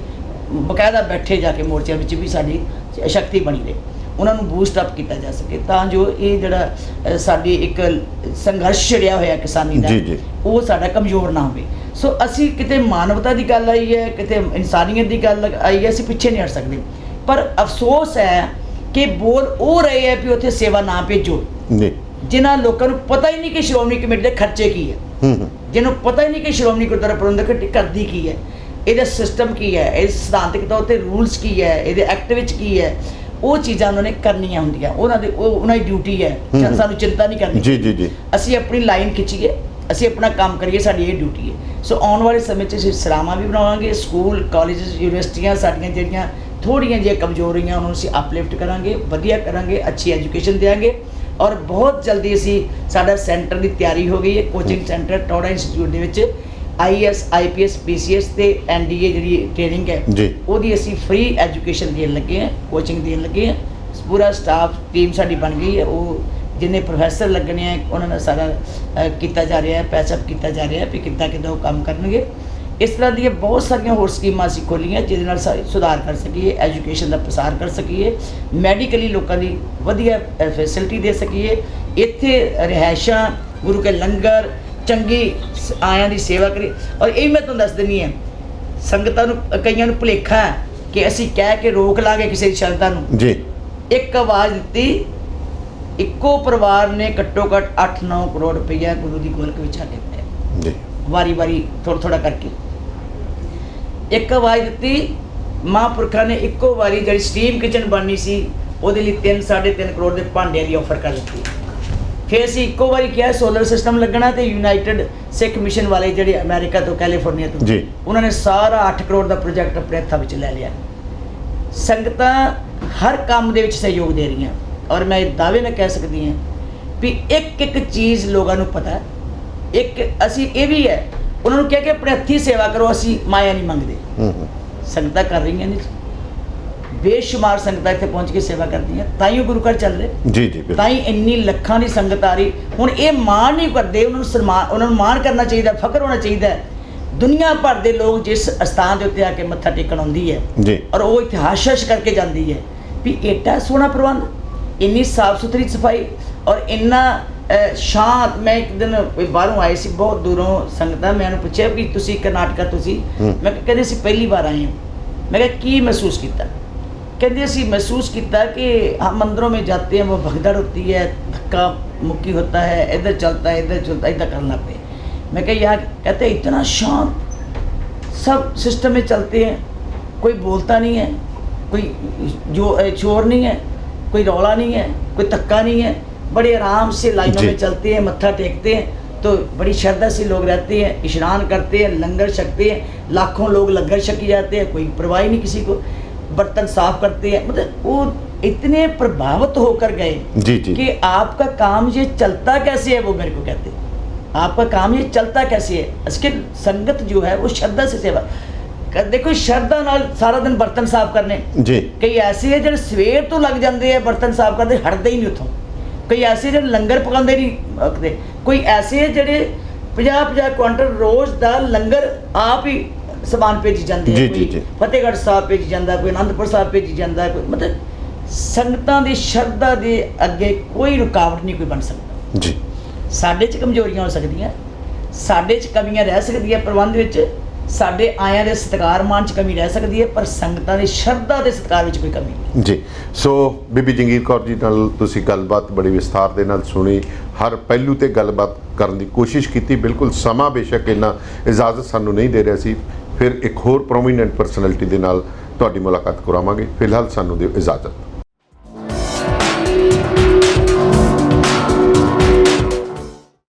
ਬਕਾਇਦਾ ਬੈਠੇ ਜਾ ਕੇ ਮੋਰਚਿਆਂ ਵਿੱਚ ਵੀ ਸਾਡੀ ਸ਼ਕਤੀ ਬਣੀ ਰਹੇ, ਉਹਨਾਂ ਨੂੰ ਬੂਸਟ ਅਪ ਕੀਤਾ ਜਾ ਸਕੇ ਤਾਂ ਜੋ ਇਹ ਜਿਹੜਾ ਸਾਡੀ ਇੱਕ ਸੰਘਰਸ਼ ਛੜਿਆ ਹੋਇਆ ਕਿਸਾਨੀ ਦਾ ਉਹ ਸਾਡਾ ਕਮਜ਼ੋਰ ਨਾ ਹੋਵੇ। ਸੋ ਅਸੀਂ ਕਿਤੇ ਮਾਨਵਤਾ ਦੀ ਗੱਲ ਆਈ ਹੈ, ਕਿਤੇ ਇਨਸਾਨੀਅਤ ਦੀ ਗੱਲ ਆਈ ਹੈ, ਅਸੀਂ ਪਿੱਛੇ ਨਹੀਂ ਹਟ ਸਕਦੇ। ਪਰ ਅਫਸੋਸ ਹੈ ਕਿ ਬੋਲ ਉਹ ਰਹੇ ਹੈ ਵੀ ਉੱਥੇ ਸੇਵਾ ਨਾ ਭੇਜੋ ਜਿਨ੍ਹਾਂ ਲੋਕਾਂ ਨੂੰ ਪਤਾ ਹੀ ਨਹੀਂ ਕਿ ਸ਼੍ਰੋਮਣੀ ਕਮੇਟੀ ਦੇ ਖਰਚੇ ਕੀ ਹੈ, ਜਿਹਨੂੰ ਪਤਾ ਹੀ ਨਹੀਂ ਕਿ ਸ਼੍ਰੋਮਣੀ ਗੁਰਦੁਆਰਾ ਪ੍ਰਬੰਧਕ ਕਮੇਟੀ ਕਰਦੀ ਕੀ ਹੈ, ਇਹਦਾ ਸਿਸਟਮ ਕੀ ਹੈ, ਇਹ ਸਿਧਾਂਤਕ ਤੌਰ 'ਤੇ ਰੂਲਸ ਕੀ ਹੈ, ਇਹਦੇ ਐਕਟ ਵਿੱਚ ਕੀ ਹੈ, ਉਹ ਚੀਜ਼ਾਂ ਉਹਨਾਂ ਨੇ ਕਰਨੀਆਂ ਹੁੰਦੀਆਂ, ਉਹਨਾਂ ਦੀ ਡਿਊਟੀ ਹੈ। ਸਾਨੂੰ ਚਿੰਤਾ ਨਹੀਂ ਕਰਨੀ ਜੀ। ਅਸੀਂ ਆਪਣੀ ਲਾਈਨ ਖਿੱਚੀਏ, ਅਸੀਂ ਆਪਣਾ ਕੰਮ ਕਰੀਏ, ਸਾਡੀ ਇਹ ਡਿਊਟੀ ਹੈ। ਸੋ ਆਉਣ ਵਾਲੇ ਸਮੇਂ 'ਚ ਅਸੀਂ ਸਰਾਵਾਂ ਵੀ ਬਣਾਵਾਂਗੇ, ਸਕੂਲ, ਕਾਲਜਸ, ਯੂਨੀਵਰਸਿਟੀਆਂ ਸਾਡੀਆਂ ਜਿਹੜੀਆਂ ਥੋੜ੍ਹੀਆਂ ਜਿਹੀਆਂ ਕਮਜ਼ੋਰੀਆਂ ਉਹਨਾਂ ਨੂੰ ਅਸੀਂ ਅਪਲਿਫਟ ਕਰਾਂਗੇ, ਵਧੀਆ ਕਰਾਂਗੇ, ਅੱਛੀ ਐਜੂਕੇਸ਼ਨ ਦੇਵਾਂਗੇ। ਔਰ ਬਹੁਤ ਜਲਦੀ ਅਸੀਂ ਸਾਡਾ ਸੈਂਟਰ ਦੀ ਤਿਆਰੀ ਹੋ ਗਈ ਹੈ, ਕੋਚਿੰਗ ਸੈਂਟਰ ਟੌੜਾ ਇੰਸਟੀਚਿਊਟ ਦੇ ਵਿੱਚ IAS, IPS, PCS ਤੇ NDA ਜਿਹੜੀ ਟ੍ਰੇਨਿੰਗ ਹੈ ਉਹਦੀ ਅਸੀਂ ਫ੍ਰੀ ਐਜੂਕੇਸ਼ਨ ਦੇਣ ਲੱਗੇ ਹਾਂ, ਕੋਚਿੰਗ ਦੇਣ ਲੱਗੇ ਹਾਂ। ਪੂਰਾ ਸਟਾਫ ਟੀਮ ਸਾਡੀ ਬਣ ਗਈ ਹੈ, ਉਹ ਜਿੰਨੇ ਪ੍ਰੋਫੈਸਰ ਲੱਗਣੇ ਆ ਉਹਨਾਂ ਦਾ ਸਾਰਾ ਕੀਤਾ ਜਾ ਰਿਹਾ ਹੈ, ਪੈਚਅਪ ਕੀਤਾ ਜਾ ਰਿਹਾ ਵੀ ਕਿੱਦਾਂ ਉਹ ਕੰਮ ਕਰਨਗੇ। ਇਸ ਤਰ੍ਹਾਂ ਦੀਆਂ ਬਹੁਤ ਸਾਰੀਆਂ ਹੋਰ ਸਕੀਮਾਂ ਅਸੀਂ ਖੋਲ੍ਹੀਆਂ ਜਿਹਦੇ ਨਾਲ ਸੁਧਾਰ ਕਰ ਸਕੀਏ, ਐਜੂਕੇਸ਼ਨ ਦਾ ਪ੍ਰਸਾਰ ਕਰ ਸਕੀਏ, ਮੈਡੀਕਲੀ ਲੋਕਾਂ ਦੀ ਵਧੀਆ ਫੈਸਿਲਿਟੀ ਦੇ ਸਕੀਏ, ਇੱਥੇ ਰਿਹਾਇਸ਼ਾਂ, ਗੁਰੂ ਕੇ ਲੰਗਰ, ਚੰਗੀ ਆਇਆਂ ਦੀ ਸੇਵਾ ਕਰੀਏ। ਔਰ ਇਹ ਮੈਂ ਤੁਹਾਨੂੰ ਦੱਸ ਦਿੰਦੀ ਹਾਂ, ਸੰਗਤਾਂ ਨੂੰ ਕਈਆਂ ਨੂੰ ਭੁਲੇਖਾ ਹੈ ਕਿ ਅਸੀਂ ਕਹਿ ਕੇ ਰੋਕ ਲਾਂਗੇ ਕਿਸੇ ਸ਼ਰਧਾ ਨੂੰ ਜੀ। ਇੱਕ ਆਵਾਜ਼ ਦਿੱਤੀ, ਇੱਕੋ ਪਰਿਵਾਰ ਨੇ ਘੱਟੋ ਘੱਟ 8-9 ਕਰੋੜ ਰੁਪਈਆ ਗੁਰੂ ਦੀ ਗੋਲਕ ਵਿੱਚ ਛੱਡ ਦਿੱਤਾ ਜੀ, ਵਾਰੀ ਥੋੜਾ ਕਰਕੇ। ਇੱਕ ਆਵਾਜ਼ ਦਿੱਤੀ, ਮਹਾਂਪੁਰਖਾਂ ਨੇ ਇੱਕੋ ਵਾਰੀ ਜਿਹੜੀ ਸਟੀਮ ਕਿਚਨ ਬਣਨੀ ਸੀ ਉਹਦੇ ਲਈ 3-3.5 ਕਰੋੜ ਦੇ ਭਾਂਡਿਆਂ ਦੀ ਆਫਰ ਕਰ ਦਿੱਤੀ। ਫਿਰ ਅਸੀਂ ਇੱਕੋ ਵਾਰੀ ਕਿਹਾ ਸੋਲਰ ਸਿਸਟਮ ਲੱਗਣਾ, ਤੇ ਯੂਨਾਈਟਿਡ ਸਿੱਖ ਮਿਸ਼ਨ ਵਾਲੇ ਜਿਹੜੇ ਅਮਰੀਕਾ ਤੋਂ, ਕੈਲੀਫੋਰਨੀਆ ਤੋਂ, ਉਹਨਾਂ ਨੇ ਸਾਰਾ 8 ਕਰੋੜ ਦਾ ਪ੍ਰੋਜੈਕਟ ਆਪਣੇ ਹੱਥਾਂ ਵਿੱਚ ਲੈ ਲਿਆ। ਸੰਗਤਾਂ ਹਰ ਕੰਮ ਦੇ ਵਿੱਚ ਸਹਿਯੋਗ ਦੇ ਰਹੀਆਂ ਔਰ ਮੈਂ ਦਾਅਵੇ ਨਾਲ ਕਹਿ ਸਕਦੀ ਹਾਂ ਵੀ ਇੱਕ ਚੀਜ਼ ਲੋਕਾਂ ਨੂੰ ਪਤਾ ਹੈ। ਇੱਕ ਅਸੀਂ ਇਹ ਵੀ ਹੈ, ਉਹਨਾਂ ਨੂੰ ਕਹਿ ਕੇ ਆਪਣੇ ਹੱਥੀਂ ਸੇਵਾ ਕਰੋ, ਅਸੀਂ ਮਾਇਆ ਨਹੀਂ ਮੰਗਦੇ। ਸੰਗਤਾਂ ਕਰ ਰਹੀਆਂ ਨੇ, ਬੇਸ਼ੁਮਾਰ ਸੰਗਤਾਂ ਇੱਥੇ ਪਹੁੰਚ ਕੇ ਸੇਵਾ ਕਰਦੀਆਂ, ਤਾਂ ਹੀ ਉਹ ਗੁਰੂ ਘਰ ਚੱਲ ਰਹੇ ਜੀ, ਤਾਂ ਹੀ ਇੰਨੀ ਲੱਖਾਂ ਦੀ ਸੰਗਤ ਆ ਰਹੀ। ਹੁਣ ਇਹ ਮਾਣ ਨਹੀਂ ਕਰਦੇ, ਉਹਨਾਂ ਨੂੰ ਮਾਣ ਕਰਨਾ ਚਾਹੀਦਾ, ਫਖਰ ਹੋਣਾ ਚਾਹੀਦਾ ਦੁਨੀਆ ਭਰ ਦੇ ਲੋਕ ਜਿਸ ਅਸਥਾਨ ਦੇ ਉੱਤੇ ਆ ਕੇ ਮੱਥਾ ਟੇਕਣ ਆਉਂਦੀ ਹੈ ਜੀ ਔਰ ਉਹ ਇਤਿਹਾਸ ਸਰਚ ਕਰਕੇ ਜਾਂਦੀ ਹੈ ਵੀ ਏਡਾ ਸੋਹਣਾ ਪ੍ਰਬੰਧ, ਇੰਨੀ ਸਾਫ ਸੁਥਰੀ ਸਫਾਈ ਔਰ ਇੰਨਾ ਸ਼ਾਂਤ। ਮੈਂ ਇੱਕ ਦਿਨ ਬਾਹਰੋਂ ਆਏ ਸੀ, ਬਹੁਤ ਦੂਰੋਂ ਸੰਗਤਾਂ, ਮੈਨੂੰ ਪੁੱਛਿਆ ਕਿ ਤੁਸੀਂ ਕਰਨਾਟਕਾ ਤੁਸੀਂ, ਮੈਂ ਕਹਿੰਦੇ ਅਸੀਂ ਪਹਿਲੀ ਵਾਰ ਆਏ ਹਾਂ। मैं कहा की महसूस किया? कहते असी महसूस किया कि हम मंदिरों में जाते हैं, वो भगदड़ होती है, धक्का मुक्की होता है, इधर चलता है इधर चलता है, इधर करना पे। मैं कहा यहाँ कहते इतना शांत, सब सिस्टम में चलते हैं, कोई बोलता नहीं है, कोई जो शोर नहीं है, कोई रौला नहीं है, कोई धक्का नहीं है, बड़े आराम से लाइनों में चलते हैं, मत्था टेकते हैं। तो बड़ी श्रद्धा से लोग रहते हैं, स्नान करते हैं, लंगर छकते हैं, लाखों लोग लंगर छकी जाते हैं, कोई परवाह ही नहीं किसी को, बर्तन साफ करते हैं। मतलब वो इतने प्रभावित होकर गए जी जी कि आपका काम ये चलता कैसे है, वो मेरे को कहते आपका काम ये चलता कैसे है। इसके संगत जो है वो श्रद्धा से सेवा देखो, श्रद्धा नाल सारा दिन बर्तन साफ करने, जी कई ऐसे है जो सवेर तो लग जाते हैं बर्तन साफ करते, हटते ही नहीं उतों। कई ऐसे जो लंगर पकाते नहीं रखते, कोई ऐसे है जोड़े 50-50 क्विंटल रोज़ का लंगर आप ही समान भेजी जाते हैं। कोई फतेहगढ़ साहब भेजी जाता, कोई आनंदपुर साहब भेजी जाता, कोई मतलब संगतां दी श्रद्धा दे अगे कोई रुकावट नहीं कोई बन सकता जी। साडे च कमजोरियां हो सकदियां, साडे च कमियां रह सकदियां, प्रबंध विच साडे आयां दे सत्कार मान च कमी रह सकदी है, पर संगतां दी श्रद्धा दे सत्कार विच कोई कमी नहीं जी। सो ਬੀਬੀ ਜੰਗੀਰ ਕੌਰ ਜੀ ਨਾਲ ਤੁਸੀਂ ਗੱਲਬਾਤ ਬੜੀ ਵਿਸਥਾਰ ਦੇ ਨਾਲ ਸੁਣੀ, ਹਰ ਪਹਿਲੂ ਤੇ ਗੱਲਬਾਤ ਕਰਨ ਦੀ ਕੋਸ਼ਿਸ਼ ਕੀਤੀ। ਬਿਲਕੁਲ ਸਮਾਂ ਬੇਸ਼ੱਕ ਇੰਨਾ ਇਜਾਜ਼ਤ ਸਾਨੂੰ ਨਹੀਂ ਦੇ ਰਿਹਾ ਸੀ, ਫਿਰ ਇੱਕ ਹੋਰ ਪ੍ਰੋਮੀਨੈਂਟ ਪਰਸਨੈਲਿਟੀ ਦੇ ਨਾਲ ਤੁਹਾਡੀ ਮੁਲਾਕਾਤ ਕਰਾਵਾਂਗੇ। ਫਿਲਹਾਲ ਸਾਨੂੰ ਦਿਓ ਇਜਾਜ਼ਤ।